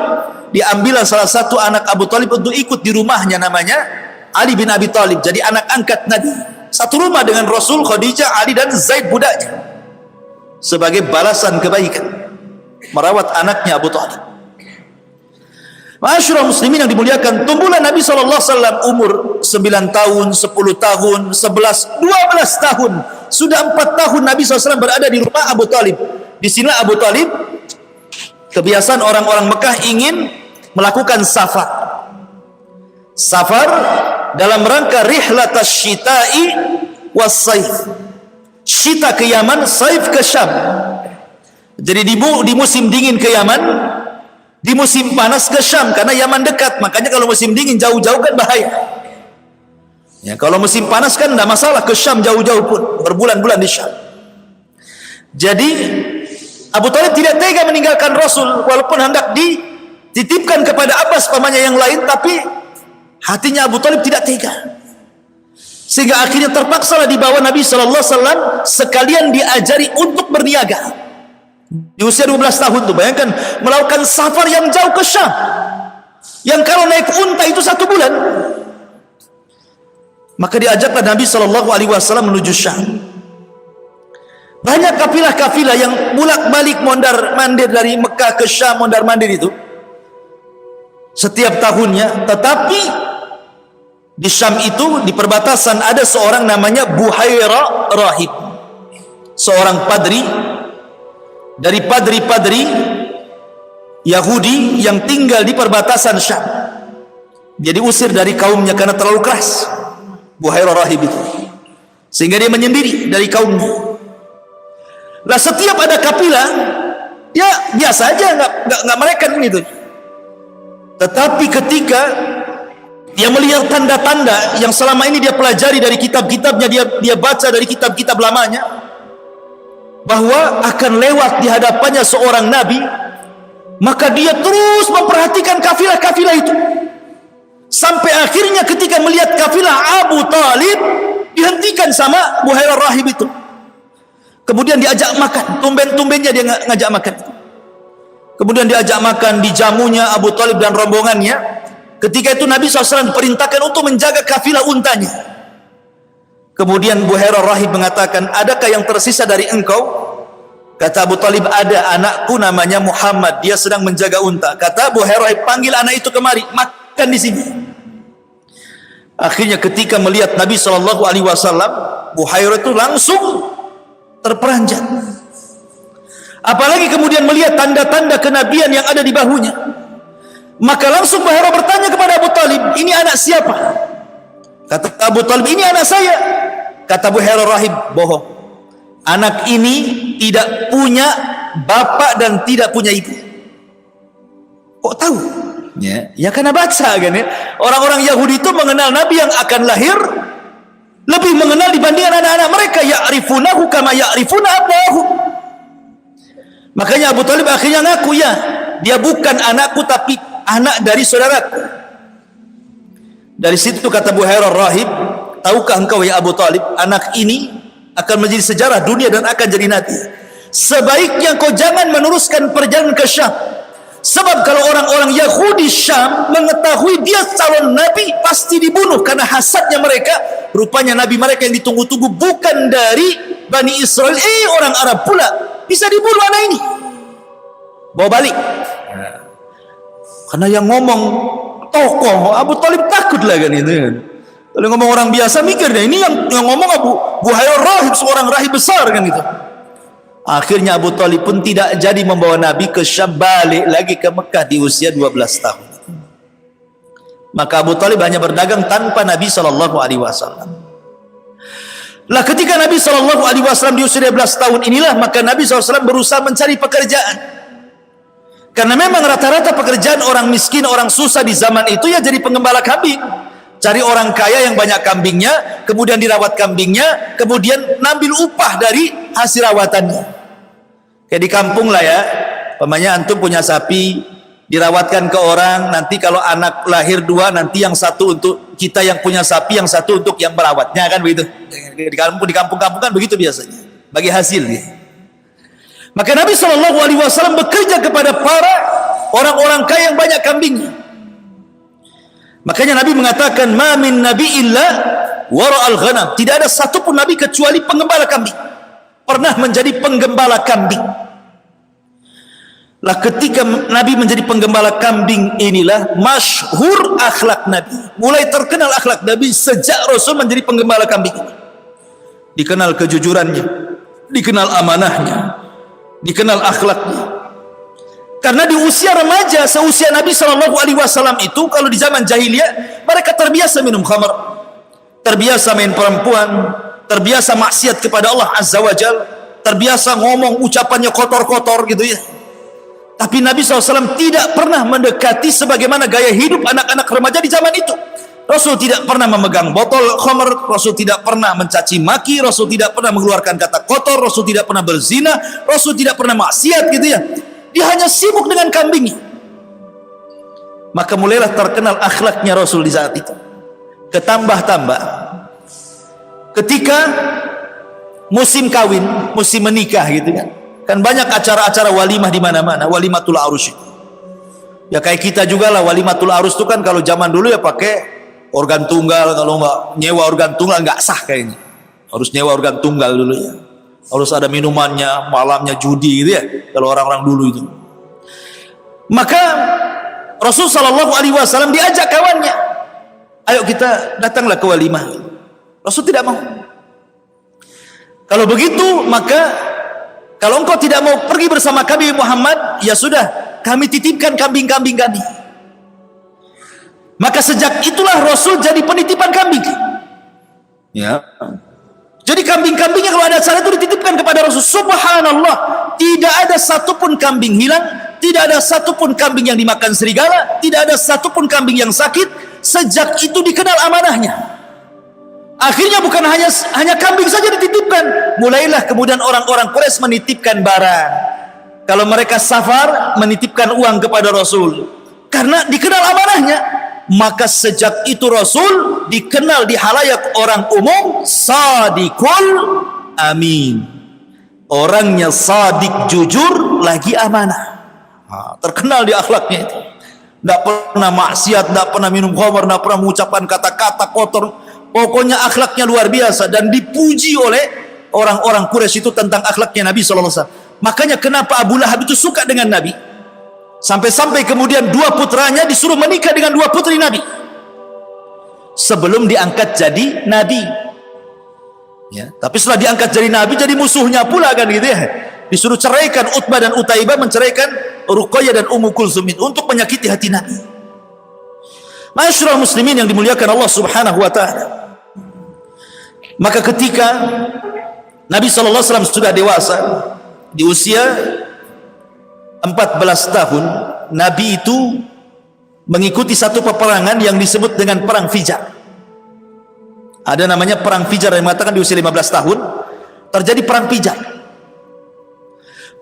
Diambillah salah satu anak Abu Talib untuk ikut di rumahnya, namanya Ali bin Abi Talib, jadi anak angkat Nabi. Satu rumah dengan Rasul, Khadijah, Ali dan Zaid budaknya, sebagai balasan kebaikan. merawat anaknya Abu Talib. Ma'asyiral muslimin yang dimuliakan, tumbuhlah Nabi SAW umur 9 tahun, 10 tahun, 11, 12 tahun. Sudah 4 tahun Nabi SAW berada di rumah Abu Talib. Di sini Abu Talib, kebiasaan orang-orang Mekah ingin melakukan safar. Safar dalam rangka rihlatash syita'i was saif. Syita ke Yaman, saif ke Syam. Jadi di musim dingin ke Yaman, di musim panas ke Syam, karena Yaman dekat. Makanya kalau musim dingin jauh-jauh kan bahaya. Ya, kalau musim panas kan tidak masalah, ke Syam jauh-jauh pun, berbulan-bulan di Syam. Jadi Abu Talib tidak tega meninggalkan Rasul, walaupun hendak dititipkan kepada Abbas pamannya yang lain, tapi hatinya Abu Talib tidak tega. Sehingga akhirnya terpaksalah dibawa Nabi SAW sekalian diajari untuk berniaga. Di usia 12 tahun tuh, bayangkan melakukan safar yang jauh ke Syam, yang kalau naik unta itu 1 bulan. Maka diajaklah Nabi SAW menuju Syam. Banyak kafilah-kafilah yang bolak-balik mondar-mandir dari Mekah ke Syam, mondar-mandir itu setiap tahunnya. Tetapi di Syam itu, di perbatasan, ada seorang namanya Buhaira Rahib, seorang padri dari padri-padri Yahudi yang tinggal di perbatasan Syam. Dia diusir dari kaumnya karena terlalu keras, Buhaira Rahib itu, sehingga dia menyendiri dari kaumnya. Lah setiap ada kafilah, ya biasa aja, nggak mereka begitu. Tetapi ketika dia melihat tanda-tanda yang selama ini dia pelajari dari kitab-kitabnya, dia baca dari kitab-kitab lamanya, bahwa akan lewat di hadapannya seorang nabi, maka dia terus memperhatikan kafilah-kafilah itu. Sampai akhirnya ketika melihat kafilah Abu Talib, dihentikan sama Buhaira Rahib itu. Kemudian diajak makan, tumben-tumbennya dia ngajak makan. Kemudian diajak makan, dijamunya Abu Talib dan rombongannya. Ketika itu Nabi SAW perintahkan untuk menjaga kafilah untanya. Kemudian Buhaira Rahib mengatakan, adakah yang tersisa dari engkau? Kata Abu Talib, ada, anakku namanya Muhammad, dia sedang menjaga unta. Kata Buhaira Rahib, panggil anak itu kemari, makan di sini. Akhirnya ketika melihat Nabi SAW, Buhaira itu langsung terperanjat. Apalagi kemudian melihat tanda-tanda kenabian yang ada di bahunya. Maka langsung Buhaira bertanya kepada Abu Talib, ini anak siapa? Kata Abu Talib, ini anak saya. Kata Buhaira Rahib, bohong. Anak ini tidak punya bapak dan tidak punya ibu. Kok tahu? Ya karena baca kan ya. Orang-orang Yahudi itu mengenal Nabi yang akan lahir lebih mengenal dibandingkan anak-anak mereka. Ya'rifunahu kama ya'rifuna abna'ahum. Makanya Abu Talib akhirnya ngaku, ya, dia bukan anakku tapi anak dari saudaraku. Dari situ kata Buhaira Rahib, tahukah engkau ya Abu Talib, anak ini akan menjadi sejarah dunia dan akan jadi nabi. Sebaiknya kau jangan meneruskan perjalanan ke Syam. Sebab kalau orang-orang Yahudi Syam mengetahui dia calon nabi, pasti dibunuh karena hasadnya mereka. Rupanya nabi mereka yang ditunggu-tunggu bukan dari Bani Israel, orang Arab pula. Bisa dibunuh anak ini, bawa balik. Karena yang ngomong tokoh, Abu Talib takut lah kan itu kan. Kalau ngomong orang biasa mikir deh, ini yang ngomong Buhaira Rahib, seorang rahib besar kan itu. Akhirnya Abu Talib pun tidak jadi membawa Nabi ke Syam, balik lagi ke Mekah di usia 12 tahun. Maka Abu Talib hanya berdagang tanpa Nabi SAW. Lah ketika Nabi SAW di usia 12 tahun inilah, maka Nabi SAW berusaha mencari pekerjaan. Karena memang rata-rata pekerjaan orang miskin, orang susah di zaman itu ya jadi penggembala kambing. Cari orang kaya yang banyak kambingnya, kemudian dirawat kambingnya, kemudian ngambil upah dari hasil rawatannya. Kayak di kampung lah ya, pemanya antum punya sapi, dirawatkan ke orang, nanti kalau anak lahir 2, nanti yang satu untuk kita yang punya sapi, yang satu untuk yang merawatnya, kan begitu. Di kampung-kampung kan begitu biasanya, bagi hasil dia. Maka Nabi SAW bekerja kepada para orang-orang kaya yang banyak kambingnya. Makanya Nabi mengatakan, ma min nabi illa wara'al ghanam. Tidak ada satupun Nabi kecuali penggembala kambing. Pernah menjadi penggembala kambing. Lah ketika Nabi menjadi penggembala kambing, inilah masyhur akhlak Nabi. Mulai terkenal akhlak Nabi sejak Rasul menjadi penggembala kambing. Dikenal kejujurannya, dikenal amanahnya, dikenal akhlaknya. Karena di usia remaja, seusia Nabi SAW itu, kalau di zaman jahiliyah, mereka terbiasa minum khamar, terbiasa main perempuan, terbiasa maksiat kepada Allah Azza wa Jal, terbiasa ngomong ucapannya kotor-kotor gitu ya. Tapi Nabi SAW tidak pernah mendekati sebagaimana gaya hidup anak-anak remaja di zaman itu. Rasul tidak pernah memegang botol khamr, Rasul tidak pernah mencaci maki, Rasul tidak pernah mengeluarkan kata kotor, Rasul tidak pernah berzina, Rasul tidak pernah maksiat gitu ya. Dia hanya sibuk dengan kambingnya. Maka mulailah terkenal akhlaknya Rasul di saat itu. Ketambah-tambah ketika musim kawin, musim menikah gitu kan. Kan banyak acara-acara walimah di mana-mana, walimatul arus itu. Ya kayak kita juga lah, walimatul arus itu kan kalau zaman dulu ya pakai organ tunggal, kalau nggak nyewa organ tunggal nggak sah kayaknya. Harus nyewa organ tunggal dulu ya. Harus ada minumannya, malamnya judi gitu ya. Kalau orang-orang dulu itu. Maka Rasul Shallallahu Alaihi Wasallam diajak kawannya, ayo kita datanglah ke walimah. Rasul tidak mau. Kalau begitu maka kalau engkau tidak mau pergi bersama kami Muhammad, ya sudah, kami titipkan kambing-kambing kami. Maka sejak itulah Rasul jadi penitipan kambing. Ya. Jadi kambing-kambingnya kalau ada acara itu dititipkan kepada Rasul. Subhanallah, tidak ada satupun kambing hilang, tidak ada satupun kambing yang dimakan serigala, tidak ada satupun kambing yang sakit. Sejak itu dikenal amanahnya. Akhirnya bukan hanya kambing saja dititipkan. Mulailah kemudian orang-orang Quraisy menitipkan barang. Kalau mereka safar, menitipkan uang kepada Rasul. Karena dikenal amanahnya. Maka sejak itu Rasul dikenal di halayak orang umum Sadiqul Amin. Orangnya sadik, jujur, lagi amanah. Terkenal di akhlaknya itu. Tidak pernah maksiat, tidak pernah minum khamar, tidak pernah mengucapkan kata-kata kotor. Pokoknya akhlaknya luar biasa dan dipuji oleh orang-orang Quraisy itu tentang akhlaknya Nabi SAW. Makanya kenapa Abu Lahab itu suka dengan Nabi? Sampai-sampai kemudian dua putranya disuruh menikah dengan dua putri Nabi sebelum diangkat jadi Nabi. Ya, tapi setelah diangkat jadi Nabi, jadi musuhnya pula kan gitu ya. Disuruh ceraikan Utbah dan Utaibah, menceraikan Ruqayyah dan Ummu Kulsum untuk menyakiti hati Nabi. Masyarul muslimin yang dimuliakan Allah Subhanahu wa taala. Maka ketika Nabi SAW sudah dewasa, di usia 14 tahun, Nabi itu mengikuti satu peperangan yang disebut dengan Perang Fijar. Ada namanya Perang Fijar yang mengatakan di usia 15 tahun terjadi Perang Fijar.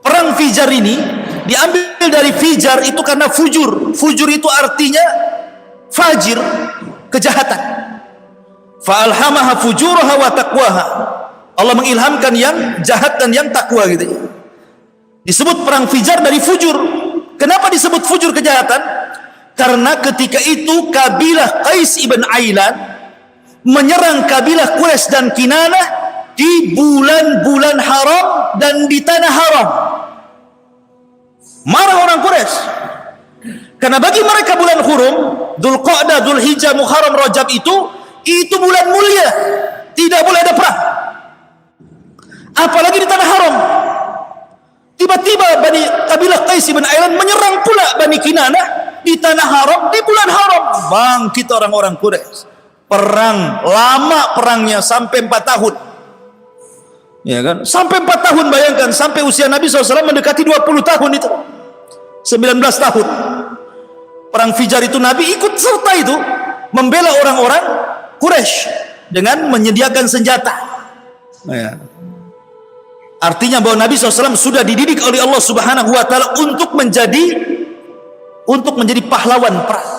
Perang Fijar ini diambil dari Fijar itu karena fujur. Fujur itu artinya fajir, kejahatan. Fa'alhamaha fujuraha wa taqwaha. Allah mengilhamkan yang jahat dan yang takwa gitu. Disebut perang Fijar dari fujur. Kenapa disebut fujur, kejahatan? Karena ketika itu kabilah Qais ibn Ailan menyerang kabilah Quraisy dan Kinanah di bulan-bulan haram dan di tanah haram. Marah orang Quraisy. Karena bagi mereka bulan hurum, Dzulqa'dah, Dzulhijjah, Muharram, Rajab itu bulan mulia, tidak boleh ada perang. Apalagi di tanah haram. Tiba-tiba Bani kabilah Qais bin Ailan menyerang pula Bani Kinanah di tanah haram, di bulan haram. Bangkit orang-orang Quraisy. Perang, lama perangnya sampai 4 tahun. Ya kan? Sampai 4 tahun, bayangkan, sampai usia Nabi SAW mendekati 20 tahun itu. 19 tahun. Perang Fijar itu Nabi ikut serta itu, membela orang-orang Quraisy dengan menyediakan senjata. Ya. Artinya bahwa Nabi SAW sudah dididik oleh Allah Subhanahu wa taala untuk menjadi pahlawan perang.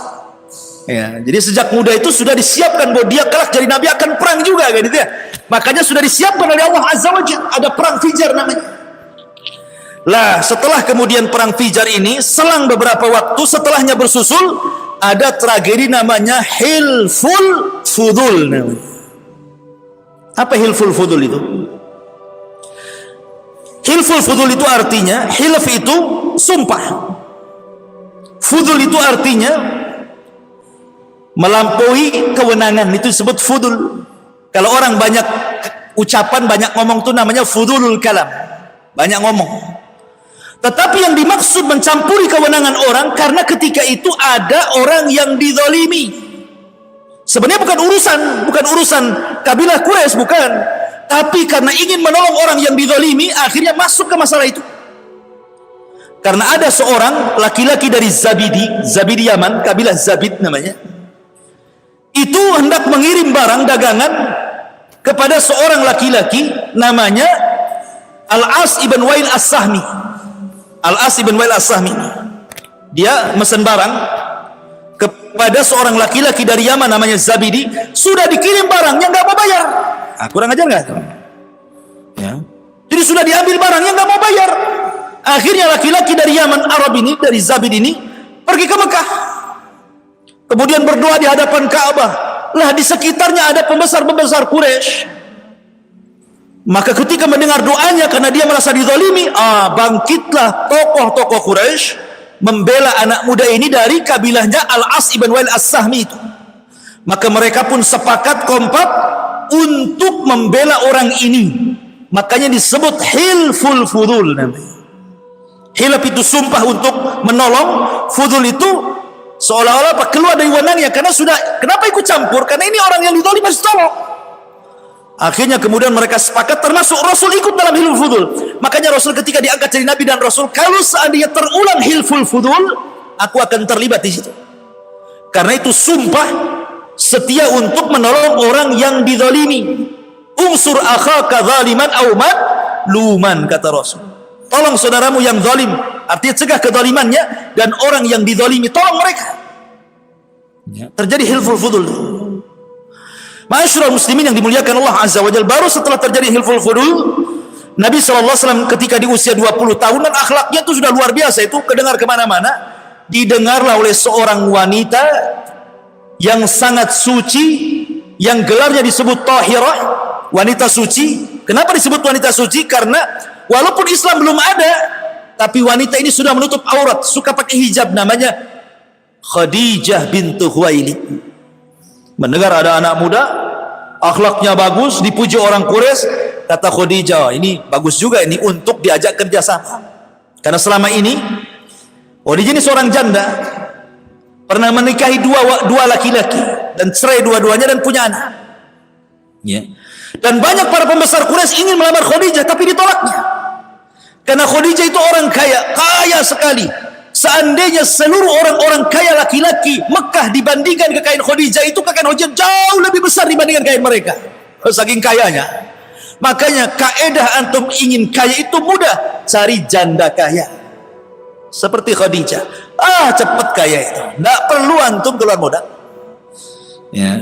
Ya, jadi sejak muda itu sudah disiapkan bahwa dia kelak jadi Nabi akan perang juga kan gitu ya. Makanya sudah disiapkan oleh Allah Azza wa Jalla, ada perang Fijar namanya. Lah, setelah kemudian perang Fijar ini, selang beberapa waktu setelahnya bersusul ada tragedi namanya Hilful Fudul namanya. Apa Hilful Fudul itu? Hilful Fudul itu artinya, hilf itu sumpah. Fudul itu artinya melampaui kewenangan, itu disebut fudul. Kalau orang banyak ucapan, banyak ngomong itu namanya fudulul kalam, banyak ngomong. Tetapi yang dimaksud mencampuri kewenangan orang karena ketika itu ada orang yang dizalimi. Sebenarnya bukan urusan kabilah Quraisy, bukan. Tapi karena ingin menolong orang yang dizalimi, akhirnya masuk ke masalah itu. Karena ada seorang laki-laki dari Zabidi Yaman, kabilah Zabid namanya. Itu hendak mengirim barang dagangan kepada seorang laki-laki namanya Al-As ibn Wail As-Sahmi. Al-As ibn Wail As-Sahmi. Dia mesen barang kepada seorang laki-laki dari Yaman namanya Zabidi. Sudah dikirim barangnya, nggak mau bayar. Kurang ajar nggak? Ya. Jadi sudah diambil barangnya, nggak mau bayar. Akhirnya laki-laki dari Yaman Arab ini, dari Zabid ini, pergi ke Mekah. Kemudian berdoa di hadapan Ka'bah. Lah di sekitarnya ada pembesar-pembesar Quraisy. Maka ketika mendengar doanya karena dia merasa dizalimi, bangkitlah tokoh-tokoh Quraisy membela anak muda ini dari kabilahnya Al-As ibn Wail As-Sahmi itu. Maka mereka pun sepakat kompak untuk membela orang ini. Makanya disebut hilful fudul namanya. Hilaf itu sumpah untuk menolong, fudul itu seolah-olah keluar dari wewenangnya karena sudah, kenapa ikut campur? Karena ini orang yang dizalimi harus tolong. Akhirnya kemudian mereka sepakat, termasuk Rasul ikut dalam hilful fudul. Makanya Rasul ketika diangkat jadi Nabi dan Rasul, kalau seandainya terulang hilful fudul, aku akan terlibat di situ. Karena itu sumpah setia untuk menolong orang yang dizalimi. Unsur akhaka zaliman aw madluman, kata Rasul. Tolong saudaramu yang zalim, artinya cegah kezalimannya, dan orang yang dizalimi tolong mereka. Terjadi hilful fudul. Ma'asyiral muslimin yang dimuliakan Allah Azza wa Jalla, baru setelah terjadi hilful fudul, Nabi SAW ketika di usia 20 tahunan, akhlaknya itu sudah luar biasa, itu kedengar kemana-mana. Didengarlah oleh seorang wanita yang sangat suci, yang gelarnya disebut Tahirah, wanita suci. Kenapa disebut wanita suci? Karena walaupun Islam belum ada, tapi wanita ini sudah menutup aurat, suka pakai hijab, namanya Khadijah bintu Khuwailid. Mendengar ada anak muda, akhlaknya bagus, dipuji orang Quraisy, kata Khadijah, ini bagus juga ini untuk diajak kerjasama. Karena selama ini Khadijah ini seorang janda, pernah menikahi dua laki-laki dan cerai dua-duanya dan punya anak. Dan banyak para pembesar Quraisy ingin melamar Khadijah, tapi ditolaknya. Karena Khadijah itu orang kaya, kaya sekali. Seandainya seluruh orang-orang kaya laki-laki Mekah dibandingkan kekayaan Khadijah, itu kekayaan Khadijah jauh lebih besar dibandingkan kekayaan mereka. Saking kayanya. Makanya kaedah antum ingin kaya itu mudah, cari janda kaya seperti Khadijah. Cepat kaya itu, tidak perlu antum keluar modal.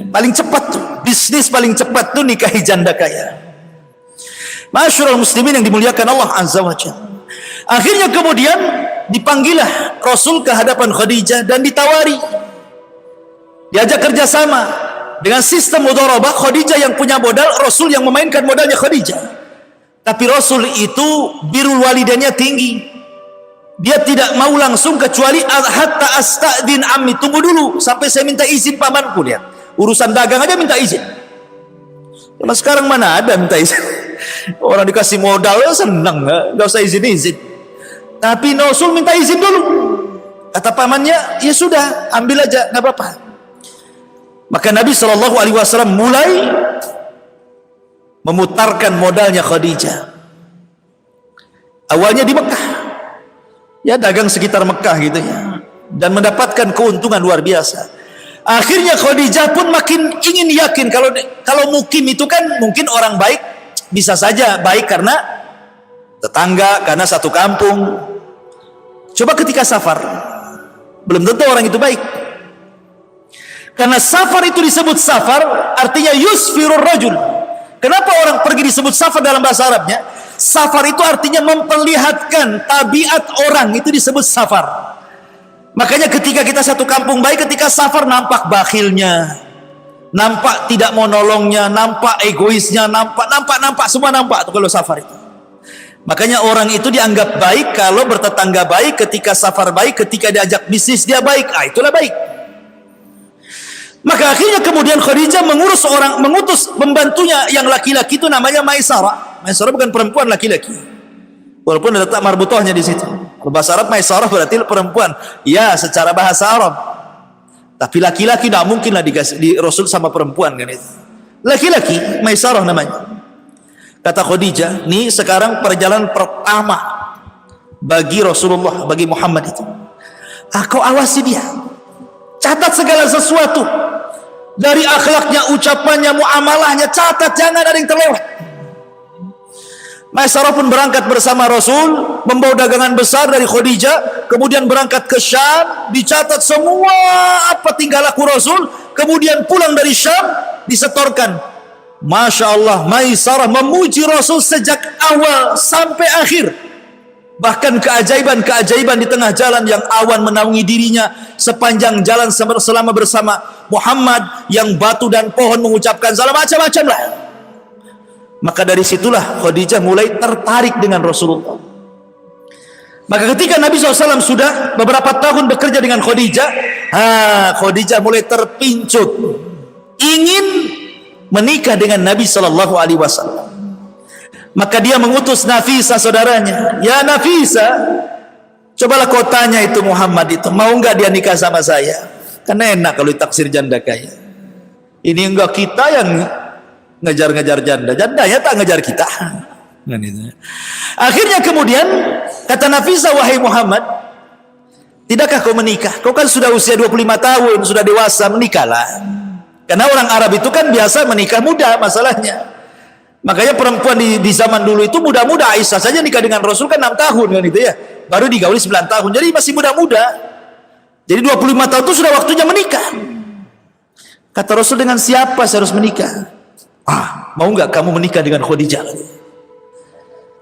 Paling cepat tuh, bisnis paling cepat tuh nikahi janda kaya. Ma'asyiral muslimin yang dimuliakan Allah Azza wa Jalla. Akhirnya kemudian dipanggillah Rasul ke hadapan Khadijah dan ditawari, diajak kerjasama dengan sistem mudharabah. Khadijah yang punya modal, Rasul yang memainkan modalnya Khadijah. Tapi Rasul itu birrul walidainnya tinggi, dia tidak mau langsung kecuali hatta astadzin ammi, tunggu dulu sampai saya minta izin pamanku. Lihat, urusan dagang aja minta izin. Mas sekarang mana ada minta izin? Orang dikasih modal senang, nggak usah izin-izin. Tapi Rasul minta izin dulu. Kata pamannya, ya sudah, ambil aja, nggak apa-apa. Maka Nabi SAW mulai memutarkan modalnya Khadijah. Awalnya di Mekah, ya dagang sekitar Mekah gitu ya, dan mendapatkan keuntungan luar biasa. Akhirnya Khadijah pun makin ingin yakin kalau mukim itu kan mungkin orang baik, bisa saja baik karena tetangga, karena satu kampung. Coba ketika safar, belum tentu orang itu baik. Karena safar itu disebut safar, artinya yusfirur rajul. Kenapa orang pergi disebut safar dalam bahasa Arabnya? Safar itu artinya memperlihatkan tabiat orang, itu disebut safar. Makanya ketika kita satu kampung baik, ketika safar nampak bakhilnya, nampak tidak mau nolongnya, nampak egoisnya, nampak semua nampak tuh kalau safar itu. Makanya orang itu dianggap baik kalau bertetangga baik, ketika safar baik, ketika diajak bisnis dia baik. Itulah baik. Maka akhirnya kemudian Khadijah mengutus pembantunya yang laki-laki itu namanya Maisarah. Maisarah bukan perempuan, laki-laki. Walaupun ada tak marbutohnya di situ. Bahasa Arab Maisarah berarti perempuan. Ya, secara bahasa Arab. Tapi laki-laki tidak mungkinlah di Rasul sama perempuan kan itu. Laki-laki Maisarah namanya. Kata Khadijah, ini sekarang perjalanan pertama bagi Rasulullah, bagi Muhammad itu. Kau awasi dia, catat segala sesuatu dari akhlaknya, ucapannya, muamalahnya, catat, jangan ada yang terlewat. Maisarah pun berangkat bersama Rasul, membawa dagangan besar dari Khadijah, kemudian berangkat ke Syam, dicatat semua apa tingkah laku Rasul, kemudian pulang dari Syam, disetorkan. Masya Allah, Maisarah memuji Rasul sejak awal sampai akhir. Bahkan keajaiban-keajaiban di tengah jalan yang awan menaungi dirinya sepanjang jalan selama bersama Muhammad, yang batu dan pohon mengucapkan salam, macam-macam lah. Maka dari situlah Khadijah mulai tertarik dengan Rasulullah. Maka ketika Nabi SAW sudah beberapa tahun bekerja dengan Khadijah, Khadijah mulai terpincut ingin menikah dengan Nabi Sallallahu Alaihi Wasallam. Maka dia mengutus Nafisa saudaranya, ya Nafisa, cobalah kau tanya itu Muhammad itu, mau enggak dia nikah sama saya? Karena enak kalau ditaksir janda kaya. Ini enggak kita yang ngejar-ngejar janda, jandanya tak ngejar kita. Akhirnya kemudian kata Nafisa, wahai Muhammad, tidakkah kau menikah? Kau kan sudah usia 25 tahun, sudah dewasa, menikahlah. Karena orang Arab itu kan biasa menikah muda masalahnya. Makanya perempuan di zaman dulu itu muda-muda. Aisyah saja nikah dengan Rasul kan 6 tahun kan itu ya. Baru digauli 9 tahun. Jadi masih muda-muda. Jadi 25 tahun itu sudah waktunya menikah. Kata Rasul, dengan siapa saya harus menikah? Mau nggak kamu menikah dengan Khadijah?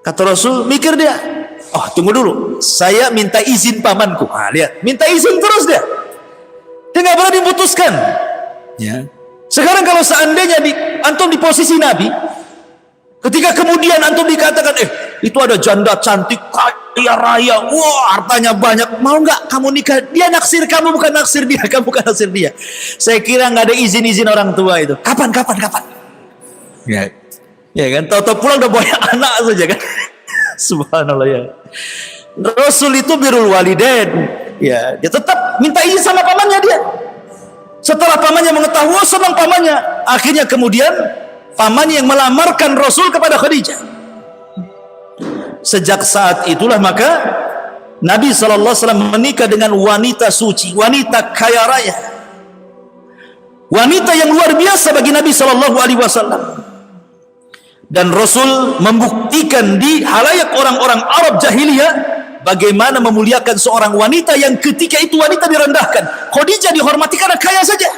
Kata Rasul, mikir dia. Tunggu dulu. Saya minta izin pamanku. Lihat, minta izin terus dia. Dia nggak boleh diputuskan. Ya. Sekarang kalau seandainya antum di posisi Nabi, ketika kemudian antum dikatakan, itu ada janda cantik, kaya raya, wah hartanya banyak, mau nggak kamu nikah? Dia naksir kamu, bukan naksir dia, kamu bukan naksir dia. Saya kira nggak ada izin orang tua itu. Kapan? Ya kan, tahu-tahu pulang udah banyak anak saja kan. Subhanallah ya. Rasul itu birrul walidain. Ya, dia tetap minta izin sama pamannya dia. Setelah pamannya mengetahui, senang pamannya. Akhirnya kemudian pamannya yang melamarkan Rasul kepada Khadijah. Sejak saat itulah maka Nabi SAW menikah dengan wanita suci, wanita kaya raya, wanita yang luar biasa bagi Nabi SAW. Dan Rasul membuktikan di halayak orang-orang Arab jahiliyah bagaimana memuliakan seorang wanita yang ketika itu wanita direndahkan. Khadijah dihormati karena kaya saja.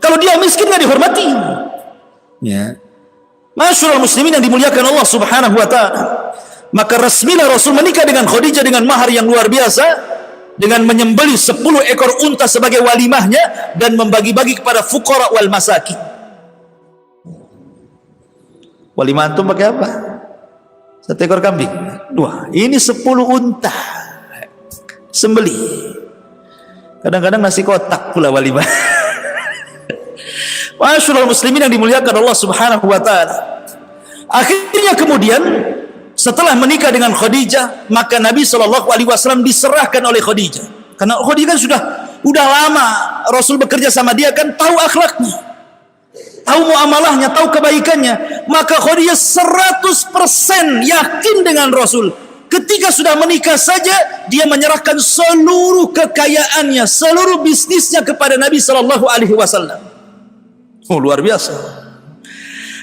Kalau dia miskin nggak dihormati. Ya. Masyaallah muslimin yang dimuliakan Allah Subhanahu wa taala. Maka resmilah Rasul menikah dengan Khadijah dengan mahar yang luar biasa, dengan menyembelih 10 ekor unta sebagai walimahnya dan membagi-bagi kepada fuqara wal masakin. Walimah antum pakai apa? 1 ekor kambing, 2. Ini 10 unta sembelih. Kadang-kadang nasi kotak pula walimah. Masyaallah muslimin yang dimuliakan Allah Subhanahu wa taala. Akhirnya kemudian setelah menikah dengan Khadijah, maka Nabi SAW diserahkan oleh Khadijah. Karena Khadijah kan sudah lama Rasul bekerja sama dia, kan tahu akhlaknya, tahu muamalahnya, tahu kebaikannya. Maka Khadijah 100% yakin dengan Rasul. Ketika sudah menikah saja, dia menyerahkan seluruh kekayaannya, seluruh bisnisnya kepada Nabi SAW. Luar biasa.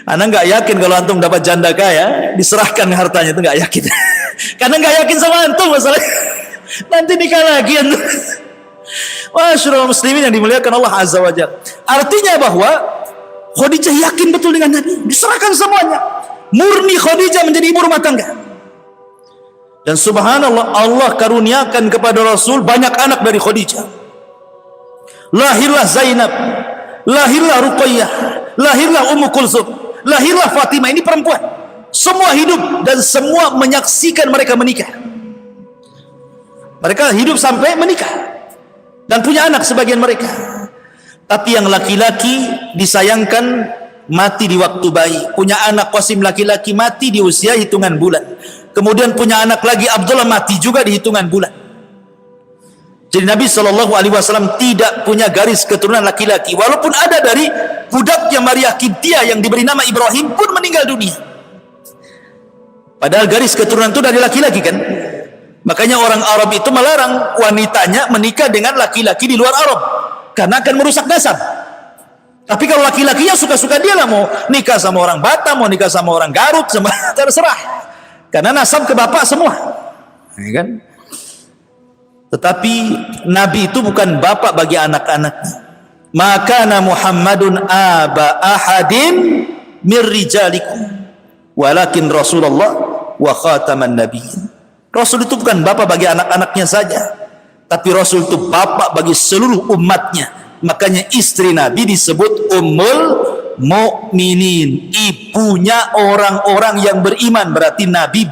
Anda nggak yakin kalau antum dapat janda kaya, diserahkan hartanya, itu nggak yakin. Karena nggak yakin sama antum masalahnya. Nanti nikah lagi antum. Masyaallah muslimin yang dimuliakan Allah Azza wa Jalla. Artinya bahwa Khadijah yakin betul dengan Nabi, diserahkan semuanya. Murni Khadijah menjadi ibu rumah tangga. Dan subhanallah, Allah karuniakan kepada Rasul banyak anak dari Khadijah. Lahirlah Zainab, lahirlah Ruqayyah, lahirlah Ummu Kulsum, lahirlah Fatimah. Ini perempuan. Semua hidup dan semua menyaksikan mereka menikah. Mereka hidup sampai menikah dan punya anak sebagian mereka. Tapi yang laki-laki disayangkan mati di waktu bayi. Punya anak Qasim laki-laki mati di usia hitungan bulan. Kemudian punya anak lagi Abdullah mati juga di hitungan bulan. Jadi Nabi SAW tidak punya garis keturunan laki-laki. Walaupun ada dari budaknya Maria Qibtiyah yang diberi nama Ibrahim pun meninggal dunia. Padahal garis keturunan itu dari laki-laki kan. Makanya orang Arab itu melarang wanitanya menikah dengan laki-laki di luar Arab, karena akan merusak nasab. Tapi kalau laki-lakinya suka-suka dia lah, mau nikah sama orang Batam, mau nikah sama orang Garut, sama terserah. Karena nasab ke bapak semua, ya kan? Tetapi Nabi itu bukan bapak bagi anak-anaknya. Maka Muhammadun aba ahadin min rijalikum, walakin Rasulullah wa khataman nabiyyin. Rasul itu bukan bapak bagi anak-anaknya saja, tapi Rasul itu bapak bagi seluruh umatnya. Makanya istri Nabi disebut Ummul Mukminin, ibunya orang-orang yang beriman. Berarti Nabi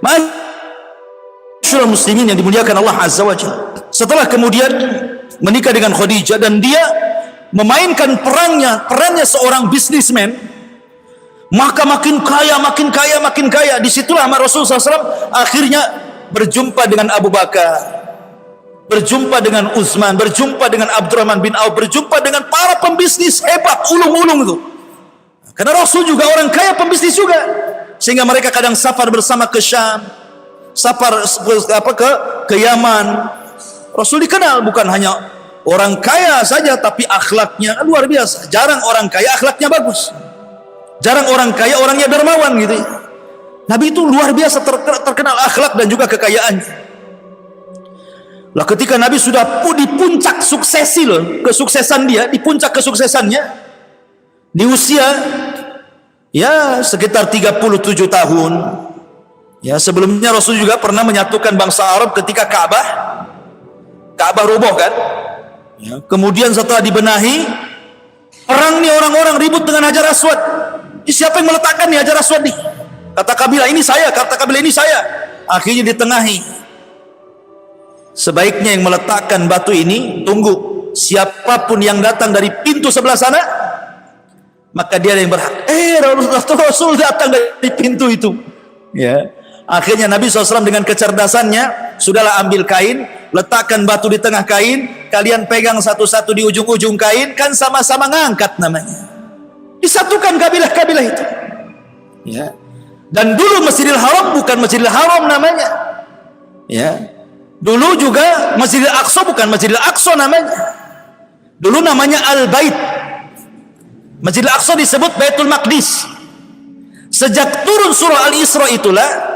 Masyaallah muslimin yang dimuliakan Allah Azza wa Jalla. Setelah kemudian menikah dengan Khadijah dan dia memainkan perannya seorang bisnismen, maka makin kaya. Disitulah Rasulullah SAW akhirnya berjumpa dengan Abu Bakar, berjumpa dengan Utsman, berjumpa dengan Abdurrahman bin Auf, berjumpa dengan para pembisnis hebat, ulung-ulung itu. Karena Rasul juga orang kaya, pembisnis juga, sehingga mereka kadang safar bersama ke Syam, safar ke Yaman. Rasul dikenal bukan hanya orang kaya saja, tapi akhlaknya luar biasa. Jarang orang kaya akhlaknya bagus. Jarang orang kaya orangnya dermawan gitu. Nabi itu luar biasa terkenal akhlak dan juga kekayaannya. Lah ketika Nabi sudah di puncak suksesi loh, kesuksesan dia, di puncak kesuksesannya, di usia ya sekitar 37 tahun. Ya, sebelumnya Rasul juga pernah menyatukan bangsa Arab ketika Ka'bah roboh kan. Ya, kemudian setelah dibenahi, perang nih, orang-orang ribut dengan Hajar Aswad. Siapa yang meletakkan nih Hajar Aswad nih? Kata kabilah ini saya, kata kabilah ini saya. Akhirnya ditengahi. Sebaiknya yang meletakkan batu ini, tunggu siapapun yang datang dari pintu sebelah sana, maka dia yang berhak. Rasul datang dari pintu itu. Ya. Akhirnya Nabi SAW dengan kecerdasannya, sudahlah ambil kain, letakkan batu di tengah kain, kalian pegang satu-satu di ujung-ujung kain, kan sama-sama ngangkat namanya. Disatukan kabilah-kabilah itu. Ya. Dan dulu Masjidil Haram bukan Masjidil Haram namanya. Ya. Dulu juga Masjidil Aqsa bukan Masjidil Aqsa namanya. Dulu namanya Al-Bait. Masjidil Aqsa disebut Baitul Maqdis. Sejak turun surah Al-Isra itulah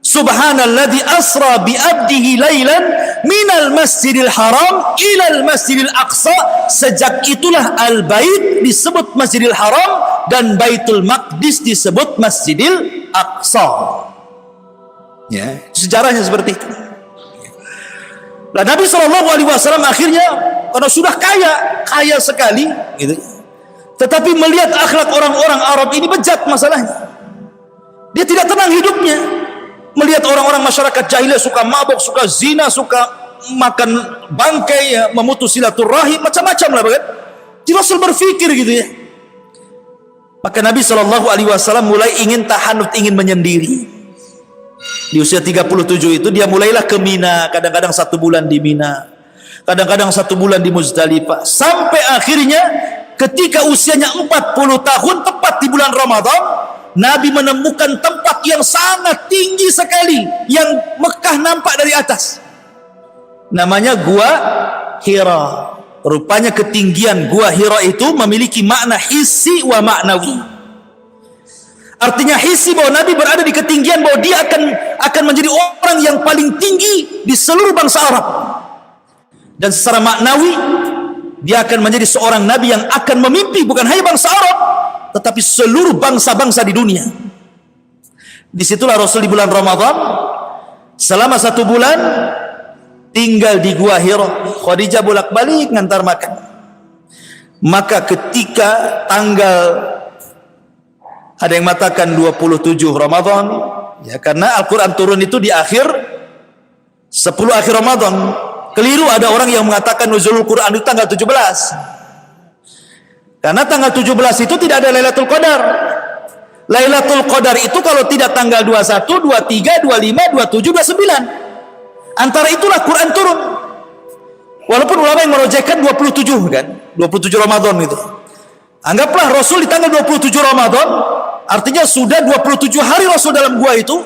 Subhanalladzi asra bi abdihi lailan minal masjidil haram ilal masjidil aqsa. Sejak itulah Al-Bait disebut Masjidil Haram dan Baitul Maqdis disebut Masjidil Aqsa. Ya, sejarahnya seperti itu. Nah, Nabi SAW akhirnya karena sudah kaya sekali gitu, tetapi melihat akhlak orang-orang Arab ini bejat masalahnya. Dia tidak tenang hidupnya. Melihat orang-orang masyarakat jahiliyah suka mabuk, suka zina, suka makan bangkai, ya, memutus silaturahim, macam-macam lah kan. Jadi Rasul berpikir gitu ya. Maka Nabi SAW mulai ingin tahanut, ingin menyendiri. Di usia 37 itu dia mulailah ke Mina, kadang-kadang 1 bulan di Mina, kadang-kadang 1 bulan di Muzdalifah, sampai akhirnya ketika usianya 40 tahun tepat di bulan Ramadan, Nabi menemukan tempat yang sangat tinggi sekali, yang Mekah nampak dari atas. Namanya Gua Hira. Rupanya ketinggian Gua Hira itu memiliki makna hissi wa maknawi. Artinya hissi bahwa Nabi berada di ketinggian, bahwa dia akan menjadi orang yang paling tinggi di seluruh bangsa Arab. Dan secara maknawi dia akan menjadi seorang Nabi yang akan memimpi bukan hanya bangsa Arab, tetapi seluruh bangsa-bangsa di dunia. Disitulah Rasul di bulan Ramadan selama 1 bulan tinggal di Gua Hira. Khadijah bolak-balik ngantar makan. Maka ketika tanggal, ada yang mengatakan 27 Ramadan, ya, karena Al-Quran turun itu di akhir 10 akhir Ramadan. Keliru ada orang yang mengatakan nuzulul Quran itu tanggal 17. Karena tanggal 17 itu tidak ada Lailatul Qadar. Lailatul Qadar itu kalau tidak tanggal 21, 23, 25, 27, 29. Antara itulah Quran turun. Walaupun ulama yang merojekkan 27 kan, 27 Ramadan itu. Anggaplah Rasul di tanggal 27 Ramadan, artinya sudah 27 hari Rasul dalam gua itu.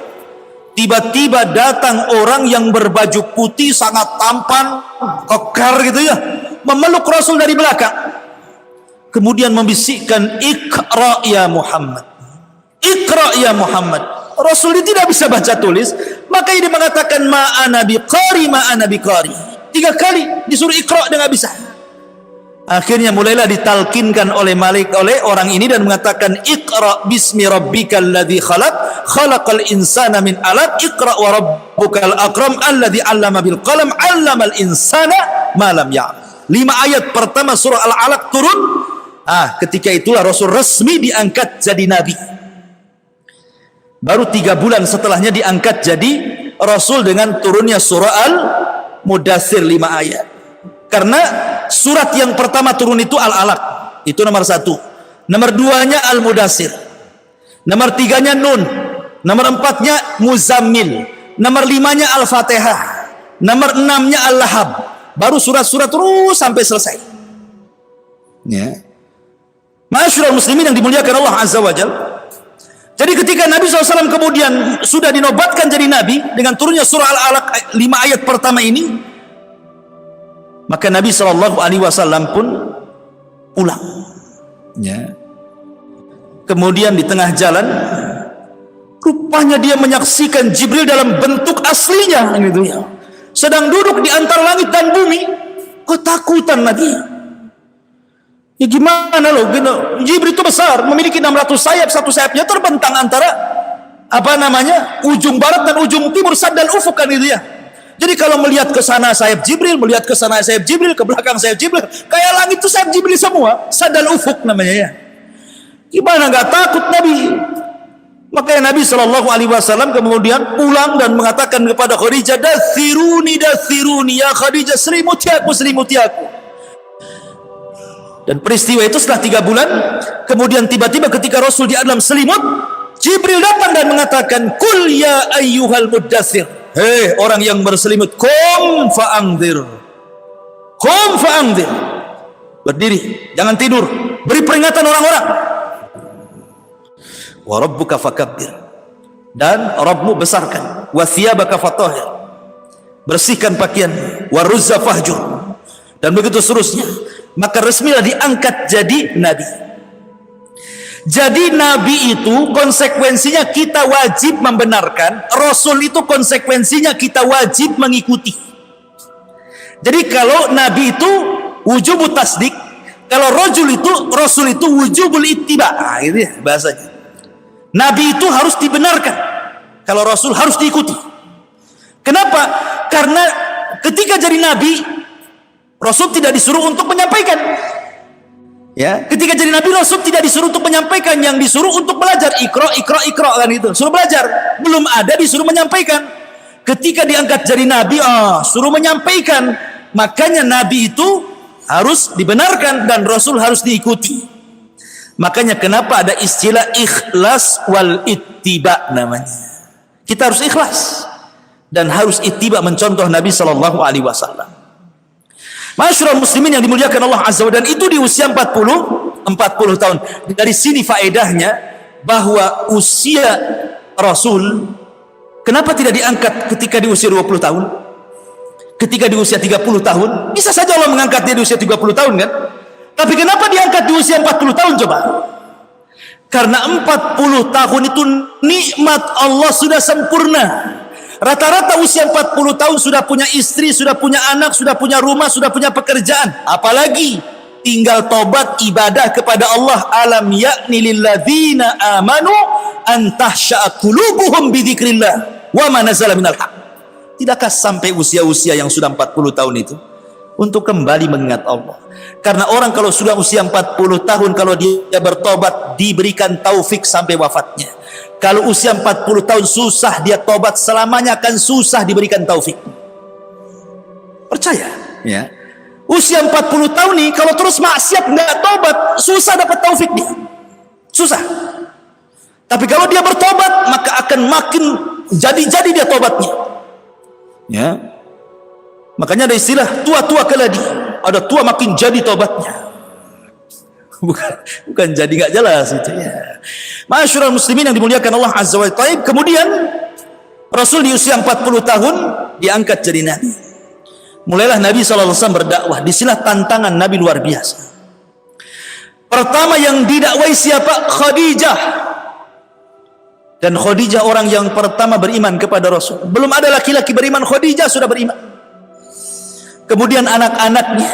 Tiba-tiba datang orang yang berbaju putih sangat tampan, kekar gitu ya, memeluk Rasul dari belakang. Kemudian membisikkan, "Iqra ya Muhammad. Iqra ya Muhammad." Rasul ini tidak bisa baca tulis, maka ini mengatakan ma'ana biqari, ma'ana biqari. 3 kali disuruh Iqra, dia nggak bisa. Akhirnya mulailah ditalkinkan oleh orang ini dan mengatakan, "Iqra bismi rabbikal ladzi khalaq, khalaqal insana min 'alaq, Iqra wa rabbukal akram alladzi 'allama bil qalam, 'allamal insana ma lam ya'lam." 5 ayat pertama surah Al-Alaq turun. Ketika itulah Rasul resmi diangkat jadi nabi. Baru 3 bulan setelahnya diangkat jadi Rasul dengan turunnya surah Al-Mudaththir 5 ayat. Karena surat yang pertama turun itu Al-Alaq, itu nomor 1. Nomor 2-nya Al-Mudaththir. Nomor 3-nya Nun. Nomor 4-nya Muzammil. Nomor 5-nya Al-Fatihah. Nomor 6-nya Al-Lahab. Baru surat-surat terus sampai selesai. Ya. Ma'asyiral muslimin yang dimuliakan Allah Azza wa Jalla. Jadi ketika Nabi SAW kemudian sudah dinobatkan jadi Nabi dengan turunnya surah Al-Alaq 5 ayat pertama ini, maka Nabi SAW pun pulang. Ya. Kemudian di tengah jalan, rupanya dia menyaksikan Jibril dalam bentuk aslinya, gitu ya, sedang duduk di antara langit dan bumi. Ketakutan Nabi. Ya gimana loh, gitu. Jibril itu besar, memiliki 600 sayap, satu sayapnya terbentang antara ujung barat dan ujung timur, sadal ufuk kan itu ya. Jadi kalau melihat ke sana sayap Jibril, melihat ke sana sayap Jibril, ke belakang sayap Jibril, kayak langit itu sayap Jibril semua, sadal ufuk namanya ya. Gimana nggak takut Nabi? Makanya Nabi SAW kemudian pulang dan mengatakan kepada Khadijah, "Dathiruni, dathiruni ya Khadijah, selimuti aku, selimuti aku." Dan peristiwa itu setelah 3 bulan, kemudian tiba-tiba ketika Rasul di dalam selimut, Jibril datang dan mengatakan, "Qul ya ayyuhal muddathir." Hei orang yang berselimut, "Qum fa'anzir." Qum fa'anzir. Berdiri, jangan tidur. Beri peringatan orang-orang. Wa rabbuka fakabbir. Dan Rabbmu besarkan. Wa thiyabaka fatahhir. Bersihkan pakaianmu. Wa ruzza fahjur. Dan begitu seterusnya. Maka resmilah diangkat jadi nabi. Jadi nabi itu konsekuensinya kita wajib membenarkan, Rasul itu konsekuensinya kita wajib mengikuti. Jadi kalau nabi itu wujubut tasdik, kalau Rasul itu wujubul ittiba. Itu ya bahasanya. Nabi itu harus dibenarkan, kalau Rasul harus diikuti. Kenapa? Karena ketika jadi nabi, Rasul tidak disuruh untuk menyampaikan. Ya, ketika jadi Nabi, Rasul tidak disuruh untuk menyampaikan, yang disuruh untuk belajar. Iqra, iqra, iqra kan itu. Suruh belajar. Belum ada disuruh menyampaikan. Ketika diangkat jadi Nabi, suruh menyampaikan. Makanya Nabi itu harus dibenarkan dan Rasul harus diikuti. Makanya kenapa ada istilah ikhlas wal ittiba namanya. Kita harus ikhlas dan harus ittiba mencontoh Nabi SAW. Masyarakat muslimin yang dimuliakan Allah Azza wa Jalla, dan itu di usia 40 tahun. Dari sini faedahnya bahwa usia Rasul kenapa tidak diangkat ketika di usia 20 tahun? Ketika di usia 30 tahun, bisa saja Allah mengangkat dia di usia 30 tahun kan? Tapi kenapa diangkat di usia 40 tahun coba? Karena 40 tahun itu nikmat Allah sudah sempurna. Rata-rata usia 40 tahun sudah punya istri, sudah punya anak, sudah punya rumah, sudah punya pekerjaan. Apalagi tinggal tobat ibadah kepada Allah. Alam ya'ni lilladzina amanu an tahsha'a qulubuhum bidzikrillah wa ma nazala minal haq. Tidakkah sampai usia-usia yang sudah 40 tahun itu untuk kembali mengingat Allah. Karena orang kalau sudah usia 40 tahun, kalau dia bertobat, diberikan taufik sampai wafatnya. Kalau usia 40 tahun susah dia tobat, selamanya akan susah diberikan taufik. Percaya ya. Usia 40 tahun nih, kalau terus maksiat nggak tobat, susah dapat taufik dia, susah. Tapi kalau dia bertobat, maka akan makin jadi dia tobatnya ya. Makanya ada istilah tua-tua keladi, ada tua makin jadi tobatnya. Bukan jadi nggak jelas itu ya. Masyarul muslimin yang dimuliakan Allah Azza wa Jalla. Kemudian Rasul di usia 40 tahun diangkat jadi nabi. Mulailah Nabi SAW berdakwah. Disinilah tantangan Nabi luar biasa. Pertama yang didakwai siapa? Khadijah. Dan Khadijah orang yang pertama beriman kepada Rasul. Belum ada laki-laki beriman, Khadijah sudah beriman. Kemudian anak-anaknya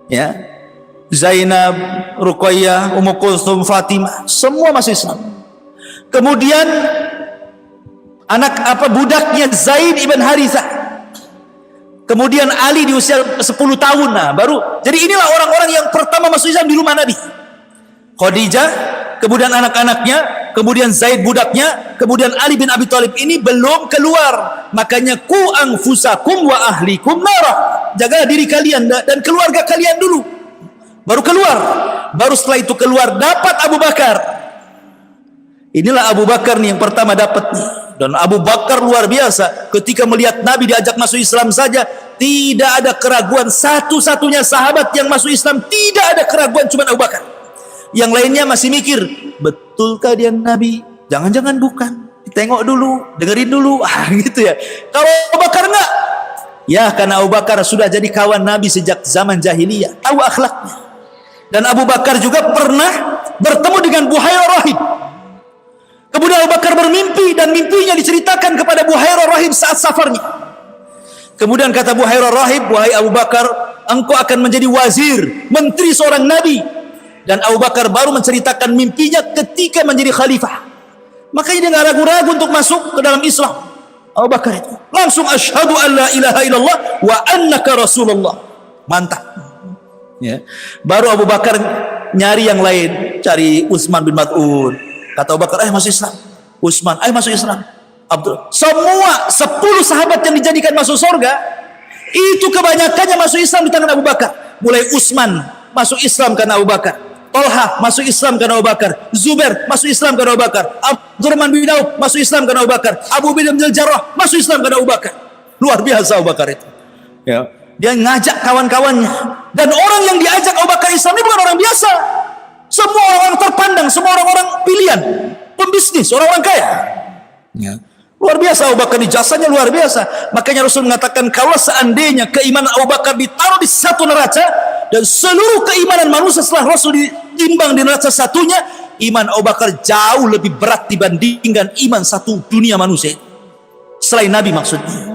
ya, Zainab, Ruqayyah, Ummu Kulthum, Fatimah, semua masuk Islam. Kemudian budaknya Zaid ibn Harithah. Kemudian Ali di usia 10 tahun, nah baru. Jadi inilah orang-orang yang pertama masuk Islam di rumah Nabi. Khadijah, kemudian anak-anaknya, kemudian Zaid budaknya, kemudian Ali bin Abi Thalib. Ini belum keluar. Makanya ku anfusakum wa ahlikum nara. Jagalah diri kalian dan keluarga kalian dulu. Baru keluar. Baru setelah itu keluar dapat Abu Bakar. Inilah Abu Bakar nih yang pertama dapat nih. Dan Abu Bakar luar biasa, ketika melihat Nabi diajak masuk Islam saja, tidak ada keraguan. Satu-satunya sahabat yang masuk Islam, tidak ada keraguan, cuma Abu Bakar. Yang lainnya masih mikir, betulkah dia Nabi? Jangan-jangan bukan. Tengok dulu, dengerin dulu, gitu ya. Kalau Abu Bakar enggak, ya karena Abu Bakar sudah jadi kawan Nabi sejak zaman jahiliyah, tahu akhlaknya. Dan Abu Bakar juga pernah bertemu dengan Buhairah Rahib. Kemudian Abu Bakar bermimpi dan mimpinya diceritakan kepada Buhairah Rahib saat safarnya. Kemudian kata Buhairah Rahib, wahai Abu Bakar, engkau akan menjadi wazir, menteri seorang nabi. Dan Abu Bakar baru menceritakan mimpinya ketika menjadi khalifah. Makanya dia nggak ragu-ragu untuk masuk ke dalam Islam. Abu Bakar itu langsung asyhadu an la ilaha illallah wa annaka rasulullah. Mantap. Ya. Baru Abu Bakar nyari yang lain, cari Utsman bin Mas'ud. Kata Abu Bakar, masuk Islam. Utsman, masuk Islam. Abdul. Semua 10 sahabat yang dijadikan masuk surga, itu kebanyakannya masuk Islam di tangan Abu Bakar. Mulai Utsman masuk Islam karena Abu Bakar. Talha masuk Islam karena Abu Bakar. Zubair masuk Islam karena Abu Bakar. Abdurrahman bin Auf masuk Islam karena Abu Bakar. Abu Ubaidah bin Jarrah masuk Islam karena Abu Bakar. Luar biasa Abu Bakar itu. Ya. Dia ngajak kawan-kawannya. Dan orang yang diajak Abu Bakar Islam ini bukan orang biasa. Semua orang terpandang, semua orang-orang pilihan, pembisnis, orang-orang kaya. Ya. Luar biasa Abu Bakar, jasanya luar biasa. Makanya Rasul mengatakan, kalau seandainya keimanan Abu Bakar ditaruh di satu neraca, dan seluruh keimanan manusia setelah Rasul ditimbang di neraca satunya, iman Abu Bakar jauh lebih berat dibandingkan iman satu dunia manusia. Selain Nabi maksudnya.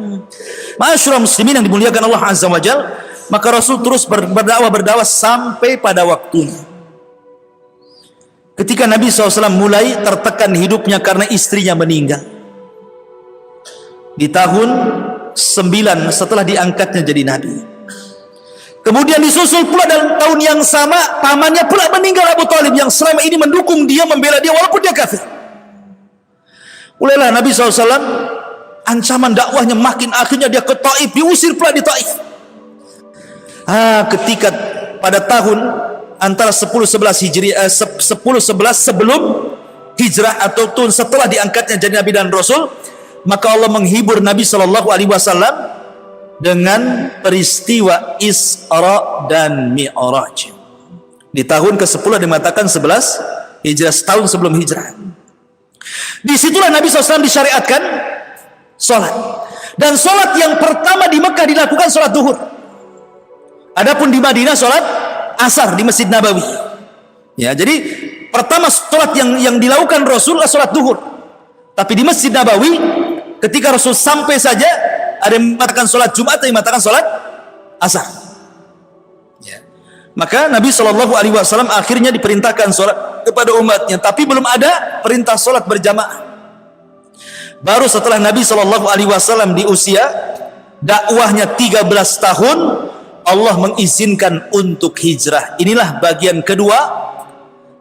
Masyarul muslimin yang dimuliakan Allah Azza wa Jalla, maka Rasul terus berdakwah sampai pada waktunya. Ketika Nabi SAW mulai tertekan hidupnya karena istrinya meninggal. Di tahun 9 setelah diangkatnya jadi Nabi. Kemudian disusul pula dalam tahun yang sama, pamannya pula meninggal, Abu Thalib, yang selama ini mendukung dia, membela dia walaupun dia kafir. Mulailah Nabi SAW, ancaman dakwahnya makin, akhirnya dia ke Taif, diusir pula di Taif. Ketika pada tahun antara 10-11 Hijriah, 10-11 sebelum hijrah atau tahun setelah diangkatnya jadi Nabi dan Rasul, maka Allah menghibur Nabi SAW dengan peristiwa Isra dan Mi'raj. Di tahun ke-10 dimatakan 11 Hijrah, setahun sebelum hijrah. Disitulah Nabi SAW disyariatkan sholat. Dan sholat yang pertama di Mekah dilakukan sholat duhur. Adapun di Madinah sholat asar di Masjid Nabawi. Ya, jadi pertama sholat yang dilakukan Rasulullah sholat duhur. Tapi di Masjid Nabawi ketika Rasul sampai saja, ada yang mengatakan sholat Jumat, ada yang mengatakan sholat asar. Ya. Maka Nabi SAW akhirnya diperintahkan sholat kepada umatnya, tapi belum ada perintah sholat berjamaah. Baru setelah Nabi SAW di usia dakwahnya 13 tahun, Allah mengizinkan untuk hijrah. Inilah bagian kedua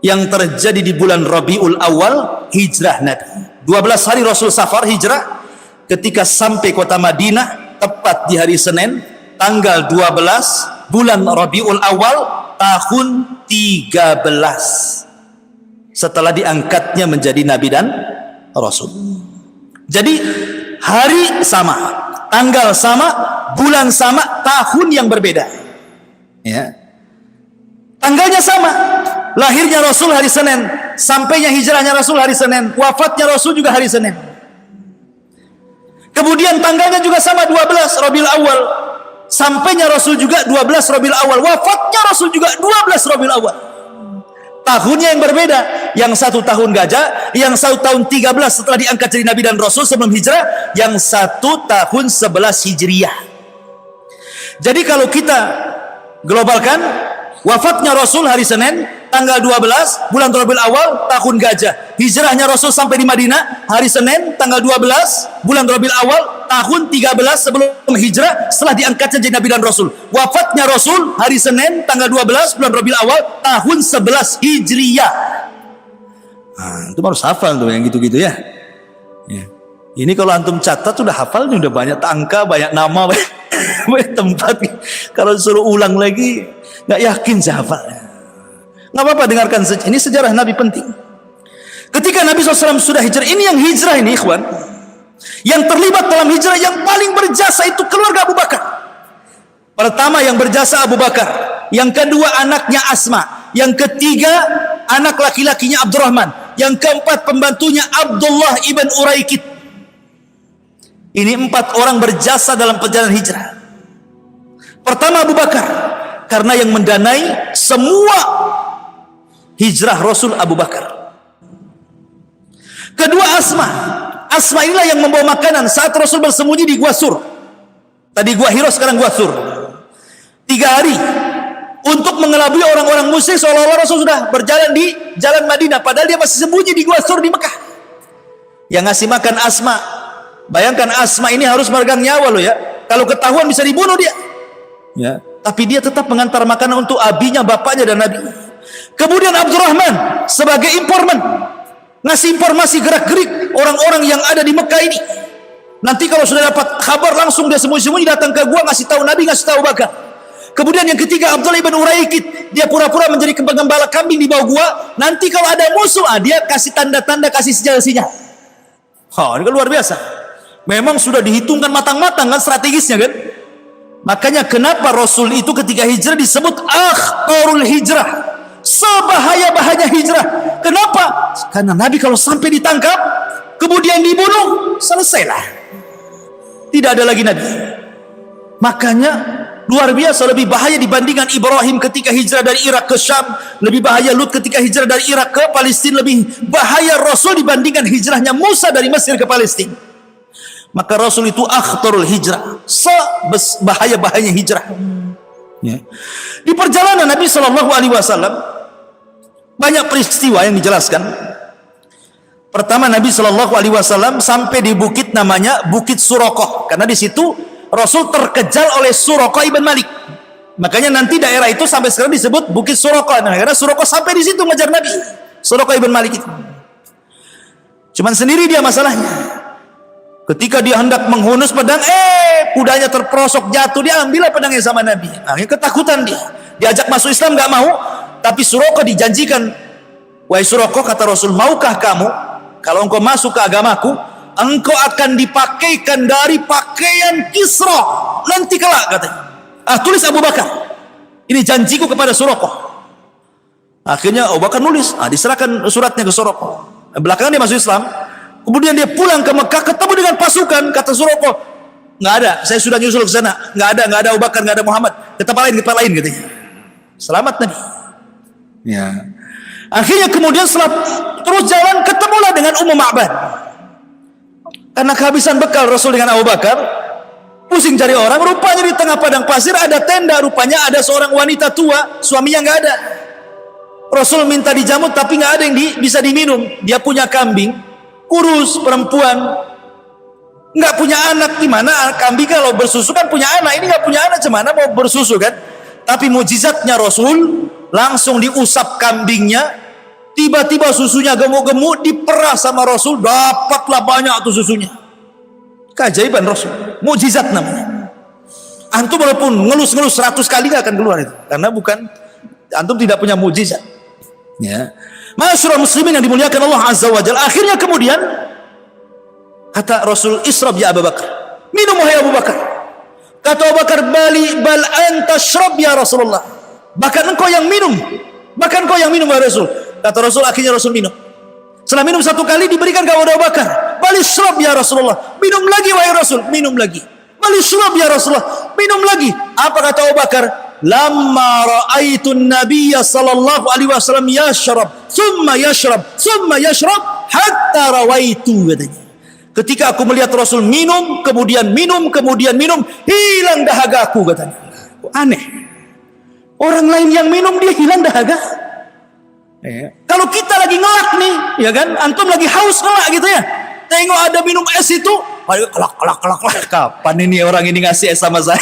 yang terjadi di bulan Rabiul Awal, hijrah Nabi. 12 hari Rasul safar hijrah. Ketika sampai kota Madinah tepat di hari Senin tanggal 12 bulan Rabiul Awal tahun 13 setelah diangkatnya menjadi Nabi dan Rasul. Jadi hari sama, tanggal sama, bulan sama, tahun yang berbeda. Ya. Tanggalnya sama. Lahirnya Rasul hari Senin, sampainya hijrahnya Rasul hari Senin, wafatnya Rasul juga hari Senin. Kemudian tanggalnya juga sama, 12 Rabiul Awal. Sampainya Rasul juga 12 Rabiul Awal, wafatnya Rasul juga 12 Rabiul Awal. Tahunnya yang berbeda, yang satu tahun gajah, yang satu tahun 13 setelah diangkat jadi Nabi dan Rasul sebelum hijrah, yang satu tahun 11 Hijriyah. Jadi kalau kita globalkan, wafatnya Rasul hari Senin tanggal 12 bulan Rabiul Awal tahun gajah, hijrahnya Rasul sampai di Madinah hari Senin tanggal 12 bulan Rabiul Awal tahun 13 sebelum hijrah setelah diangkatnya jadi Nabi dan Rasul. Wafatnya Rasul hari Senin tanggal 12 bulan Rabiul Awal tahun 11 Hijriyah. Itu baru hafal tuh yang gitu-gitu ya. Ini kalau antum catat sudah hafal, udah banyak angka, banyak nama, banyak tempat. Kalau suruh ulang lagi nggak yakin saya hafalnya. Nggak apa-apa, dengarkan saja. Ini sejarah Nabi penting. Ketika Nabi SAW sudah hijrah, ini yang hijrah ini ikhwan, yang terlibat dalam hijrah yang paling berjasa itu keluarga Abu Bakar. Pertama yang berjasa Abu Bakar, yang kedua anaknya Asma, yang ketiga anak laki-lakinya Abdurrahman, yang keempat pembantunya Abdullah ibn Uraikid. Ini 4 orang berjasa dalam perjalanan hijrah. Pertama Abu Bakar, karena yang mendanai semua hijrah Rasul Abu Bakar. Kedua Asma. Asma inilah yang membawa makanan saat Rasul bersembunyi di Gua Sur. Tadi Gua Hiro, sekarang Gua Sur. 3 hari untuk mengelabui orang-orang musyrik seolah-olah Rasul sudah berjalan di jalan Madinah, padahal dia masih sembunyi di Gua Sur di Mekah. Yang ngasih makan Asma. Bayangkan Asma ini harus meregang nyawa loh ya. Kalau ketahuan bisa dibunuh dia. Ya, tapi dia tetap mengantar makanan untuk abinya, bapaknya dan Nabi. Kemudian Abdurrahman sebagai informan, ngasih informasi gerak-gerik orang-orang yang ada di Mekah ini. Nanti kalau sudah dapat kabar langsung dia sembunyi-sembunyi datang ke gua ngasih tahu Nabi, ngasih tahu Bakar. Kemudian yang ketiga Abdullah ibn Uraikid, dia pura-pura menjadi pengembala kambing di bawah gua. Nanti kalau ada musuh, dia kasih tanda-tanda, kasih sinyal-sinyal. Ini kan luar biasa. Memang sudah dihitungkan matang-matang kan strategisnya kan. Makanya kenapa Rasul itu ketika hijrah disebut akhtarul hijrah, sebahaya-bahaya hijrah. Kenapa? Karena Nabi kalau sampai ditangkap kemudian dibunuh, selesailah, tidak ada lagi Nabi. Makanya luar biasa, lebih bahaya dibandingkan Ibrahim ketika hijrah dari Irak ke Syam, lebih bahaya Lut ketika hijrah dari Irak ke Palestina, lebih bahaya Rasul dibandingkan hijrahnya Musa dari Mesir ke Palestina. Maka Rasul itu akhtarul hijrah, sebahaya-bahayanya hijrah. Ya. Di perjalanan Nabi SAW banyak peristiwa yang dijelaskan. Pertama, Nabi SAW sampai di bukit namanya Bukit Suraqah, karena di situ Rasul terkejar oleh Suraqah ibn Malik. Makanya nanti daerah itu sampai sekarang disebut Bukit Suraqah, karena Suraqah sampai di situ mengejar Nabi. Suraqah ibn Malik itu cuman sendiri dia masalahnya. Ketika dia hendak menghunus pedang, kudanya terperosok jatuh, dia ambillah pedangnya sama Nabi. Akhirnya ketakutan dia. Diajak masuk Islam nggak mau, tapi Suraqah dijanjikan, wahai Suraqah, kata Rasul, maukah kamu kalau engkau masuk ke agamaku, engkau akan dipakaikan dari pakaian Kisra nanti kelak, katanya. Tulis Abu Bakar, ini janjiku kepada Suraqah. Akhirnya Abu Bakar nulis, diserahkan suratnya ke Suraqah. Belakangan dia masuk Islam. Kemudian dia pulang ke Mekah, ketemu dengan pasukan. Kata Suraqah, nggak ada, saya sudah nyusul ke sana, nggak ada Abu Bakar, nggak ada Muhammad, ke tempat lain katanya. Selamat Nabi. Ya. Akhirnya kemudian setelah terus jalan, ketemulah dengan Ummu Ma'bad. Karena kehabisan bekal Rasul dengan Abu Bakar, pusing cari orang. Rupanya di tengah padang pasir ada tenda, rupanya ada seorang wanita tua, suaminya nggak ada. Rasul minta dijamu tapi nggak ada yang bisa diminum. Dia punya kambing kurus, perempuan, Nggak punya anak, gimana? Kambing kalau bersusu kan punya anak, ini nggak punya anak, gimana mau bersusu kan? Tapi mujizatnya Rasul, langsung diusap kambingnya, tiba-tiba susunya gemuk-gemuk, diperah sama Rasul, dapatlah banyak tuh susunya. Keajaiban Rasul, mujizat namanya. Antum walaupun ngelus-ngelus 100 kali nggak akan keluar itu, karena bukan, antum tidak punya mujizat. Ya, Ma'asyiral muslimin yang dimuliakan Allah Azza wa Jalla. Akhirnya kemudian kata Rasul, "Ishrab ya Abu Bakar." Minum wahai Abu Bakar. Kata Abu Bakar, "Bal anta shrab ya Rasulullah." Bahkan engkau yang minum. Bahkan engkau yang minum wahai Rasul. Kata Rasul, akhirnya Rasul minum. Setelah minum 1 kali diberikan kepada Abu Bakar. "Bal ishrab ya Rasulullah." Minum lagi wahai Rasul, minum lagi. "Bal ishrab ya Rasulullah." Minum lagi. Apa kata Abu Bakar? "Lamma ra'aitun nabiyya sallallahu alaihi wasallam yashrab, thumma yashrab, thumma yashrab hatta rawaitu," katanya. Ketika aku melihat Rasul minum, kemudian minum, kemudian minum, hilang dahagaku, katanya. Aneh. Orang lain yang minum, dia hilang dahaga. Kalau kita lagi ngelak nih, ya kan, antum lagi haus ngelak gitu ya, tengok ada minum es itu, ayo kelak. Kapan ini orang ini ngasih es sama saya?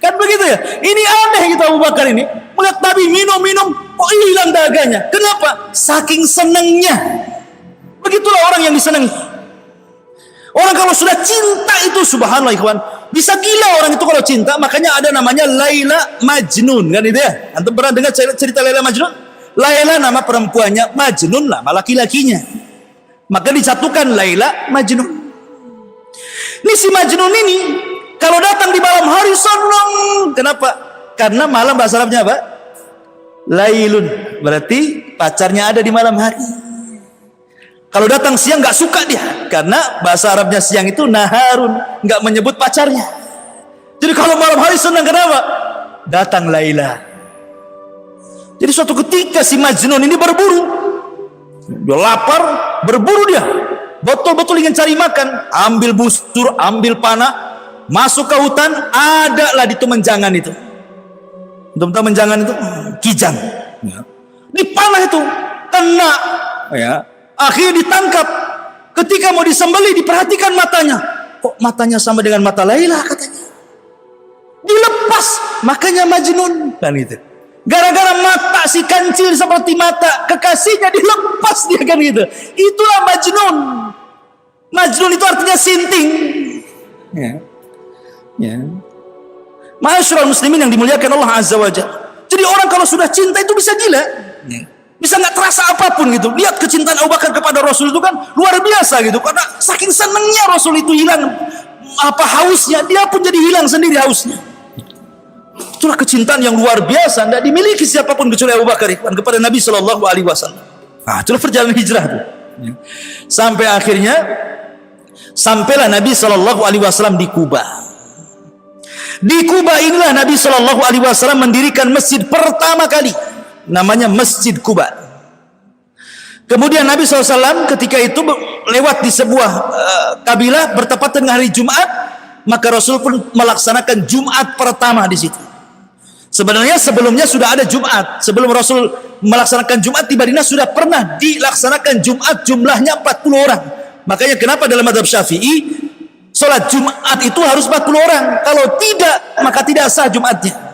Kan begitu ya. Ini aneh kita Abu Bakar ini melihat Nabi minum, kok hilang dahaganya? Kenapa? Saking senangnya. Begitulah orang yang disenangi. Orang kalau sudah cinta itu, subhanallah ikhwan, bisa gila orang itu kalau cinta. Makanya ada namanya Laila Majnun, kan itu ya. Antum pernah dengar cerita Laila Majnun? Laila nama perempuannya, Majnun nama laki-lakinya. Maka disatukan Laila Majnun. Ini si Majnun ini kalau datang di malam hari senang. Kenapa? Karena malam bahasa Arabnya apa? Lailun, berarti pacarnya ada di malam hari. Kalau datang siang nggak suka dia, karena bahasa Arabnya siang itu naharun, nggak menyebut pacarnya. Jadi kalau malam hari senang, kenapa? Datang Laila. Jadi suatu ketika si Majnun ini berburu, dia lapar, berburu dia, betul-betul ingin cari makan, ambil busur, ambil panah, masuk ke hutan, ada lah di itu menjangan itu. Teman-teman menjangan itu kijang, ya. Di panah itu kena, ya. Akhirnya ditangkap. Ketika mau disembelih, diperhatikan matanya. Kok matanya sama dengan mata Laila, katanya. Dilepas, makanya Majnun, kan gitu. Gara-gara mata si kancil seperti mata kekasihnya, dilepas dia, kan gitu. Itulah Majnun. Majnun itu artinya sinting. Ya. Ma'asyiral muslimin yang dimuliakan Allah Azza wa Jalla. Jadi orang kalau sudah cinta itu bisa gila. Bisa nggak terasa apapun gitu. Lihat kecintaan Abu Bakar kepada Rasul itu kan luar biasa gitu. Karena saking senangnya Rasul itu hilang apa hausnya, dia pun jadi hilang sendiri hausnya. Itulah kecintaan yang luar biasa, tidak dimiliki siapapun kecuali Abu Bakar kepada Nabi Shallallahu Alaihi Wasallam. Itulah perjalanan hijrah itu. Sampai akhirnya sampailah Nabi Shallallahu Alaihi Wasallam di Kuba. Di Kuba inilah Nabi Shallallahu Alaihi Wasallam mendirikan masjid pertama kali. Namanya Masjid Kuba. Kemudian Nabi SAW ketika itu lewat di sebuah kabilah bertepatan dengan hari Jumat, maka Rasul pun melaksanakan Jumat pertama di situ. Sebenarnya sebelumnya sudah ada Jumat. Sebelum Rasul melaksanakan Jumat di Madinah sudah pernah dilaksanakan Jumat, jumlahnya 40 orang. Makanya kenapa dalam mazhab Syafi'i sholat Jumat itu harus 40 orang. Kalau tidak, maka tidak sah Jumatnya.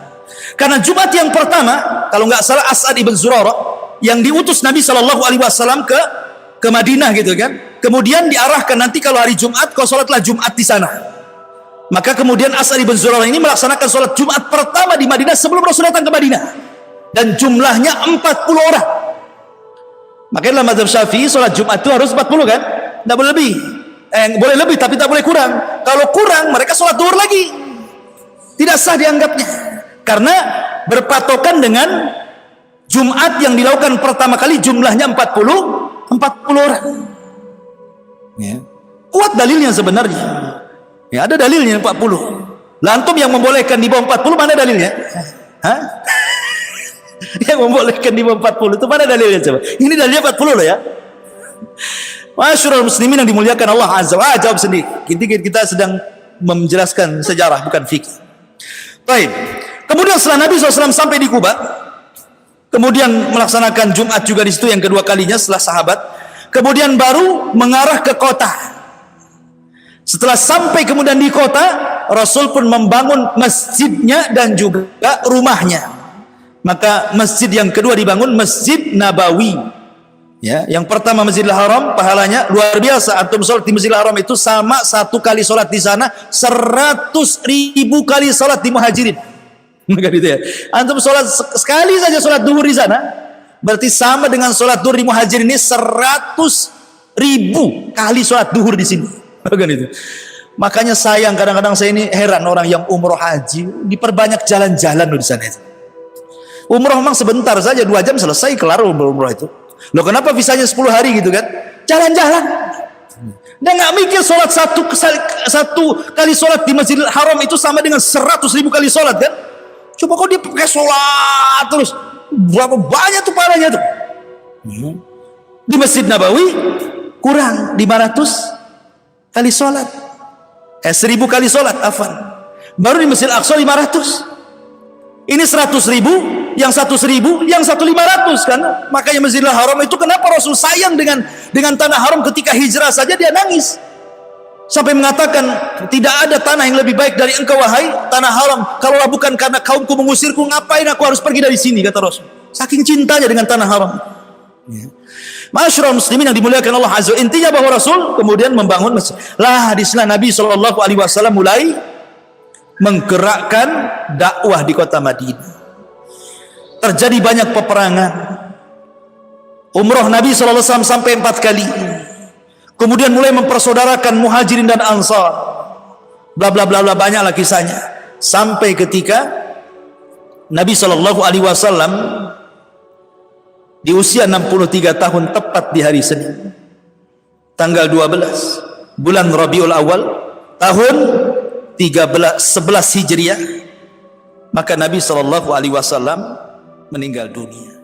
Karena Jumat yang pertama, kalau nggak salah As'ad ibn Zurarah yang diutus Nabi Shallallahu Alaihi Wasallam ke Madinah gitu kan. Kemudian diarahkan nanti kalau hari Jumat kau sholatlah Jumat di sana. Maka kemudian As'ad ibn Zurarah ini melaksanakan sholat Jumat pertama di Madinah sebelum Rasul datang ke Madinah. Dan jumlahnya 40 orang. Makanya dalam mazhab Syafi'i sholat Jumat itu harus 40 kan? Tidak boleh lebih. Boleh lebih tapi tak boleh kurang. Kalau kurang mereka sholat duhur lagi. Tidak sah dianggapnya. Karena berpatokan dengan Jumat yang dilakukan pertama kali jumlahnya 40 orang. Ya. Kuat dalilnya sebenarnya. Ya, ada dalilnya 40. Lantum yang membolehkan di bawah 40 mana dalilnya? Hah? Yang membolehkan di bawah 40 itu mana dalilnya coba? Ini dalilnya 40 loh ya. Ma'asyiral muslimin yang dimuliakan Allah Azza wa Jalla. Jawab sendiri. Kita sedang menjelaskan sejarah bukan fikih. Baik. Kemudian setelah Nabi SAW sampai di Kuba, kemudian melaksanakan Jumat juga di situ yang kedua kalinya setelah sahabat, kemudian baru mengarah ke kota. Setelah sampai kemudian di kota, Rasul pun membangun masjidnya dan juga rumahnya. Maka masjid yang kedua dibangun Masjid Nabawi. Ya, yang pertama Masjidil Haram, pahalanya luar biasa. Antum sholat di Masjidil Haram itu sama satu kali sholat di sana 100.000 kali sholat di Muhajirin. Maka gitu ya. Antum sholat sekali saja sholat duhur di sana, berarti sama dengan sholat duhur di Muhajirin ini 100.000 kali sholat duhur di sini. Maka itu. Makanya sayang kadang-kadang saya ini heran orang yang umroh haji diperbanyak jalan-jalan di sana itu. Umroh memang sebentar saja 2 jam selesai kelar umroh itu. Loh kenapa visanya 10 hari gitu kan? Jalan-jalan. Dan nggak mikir sholat satu kali sholat di Masjidil Haram itu sama dengan 100.000 kali sholat kan? Coba kok dia pakai sholat terus berapa banyak tuh pahalanya tuh? Di Masjid Nabawi kurang 500 kali sholat. 1.000 kali sholat, afan. Baru di Masjid Al-Aqsa 500. Ini 100.000, yang 100.000, yang 1.500 kan? Makanya Masjidil Haram itu kenapa Rasul sayang dengan tanah haram ketika hijrah saja dia nangis. Sampai mengatakan tidak ada tanah yang lebih baik dari engkau wahai tanah haram. Kalaulah bukan karena kaumku mengusirku, ngapain aku harus pergi dari sini, kata Rasul. Saking cintanya dengan tanah haram. Masyarul muslimin yang dimuliakan Allah Azza. Intinya bahwa Rasul kemudian membangun masjid. Lah di sana Nabi SAW mulai menggerakkan dakwah di kota Madinah. Terjadi banyak peperangan. Umrah Nabi SAW sampai 4 kali. Kemudian mulai mempersaudarakan Muhajirin dan Ansar. Bla bla bla bla, banyaklah kisahnya. Sampai ketika Nabi SAW di usia 63 tahun tepat di hari Senin, tanggal 12 bulan Rabiul Awal tahun 11 Hijriah, maka Nabi SAW meninggal dunia.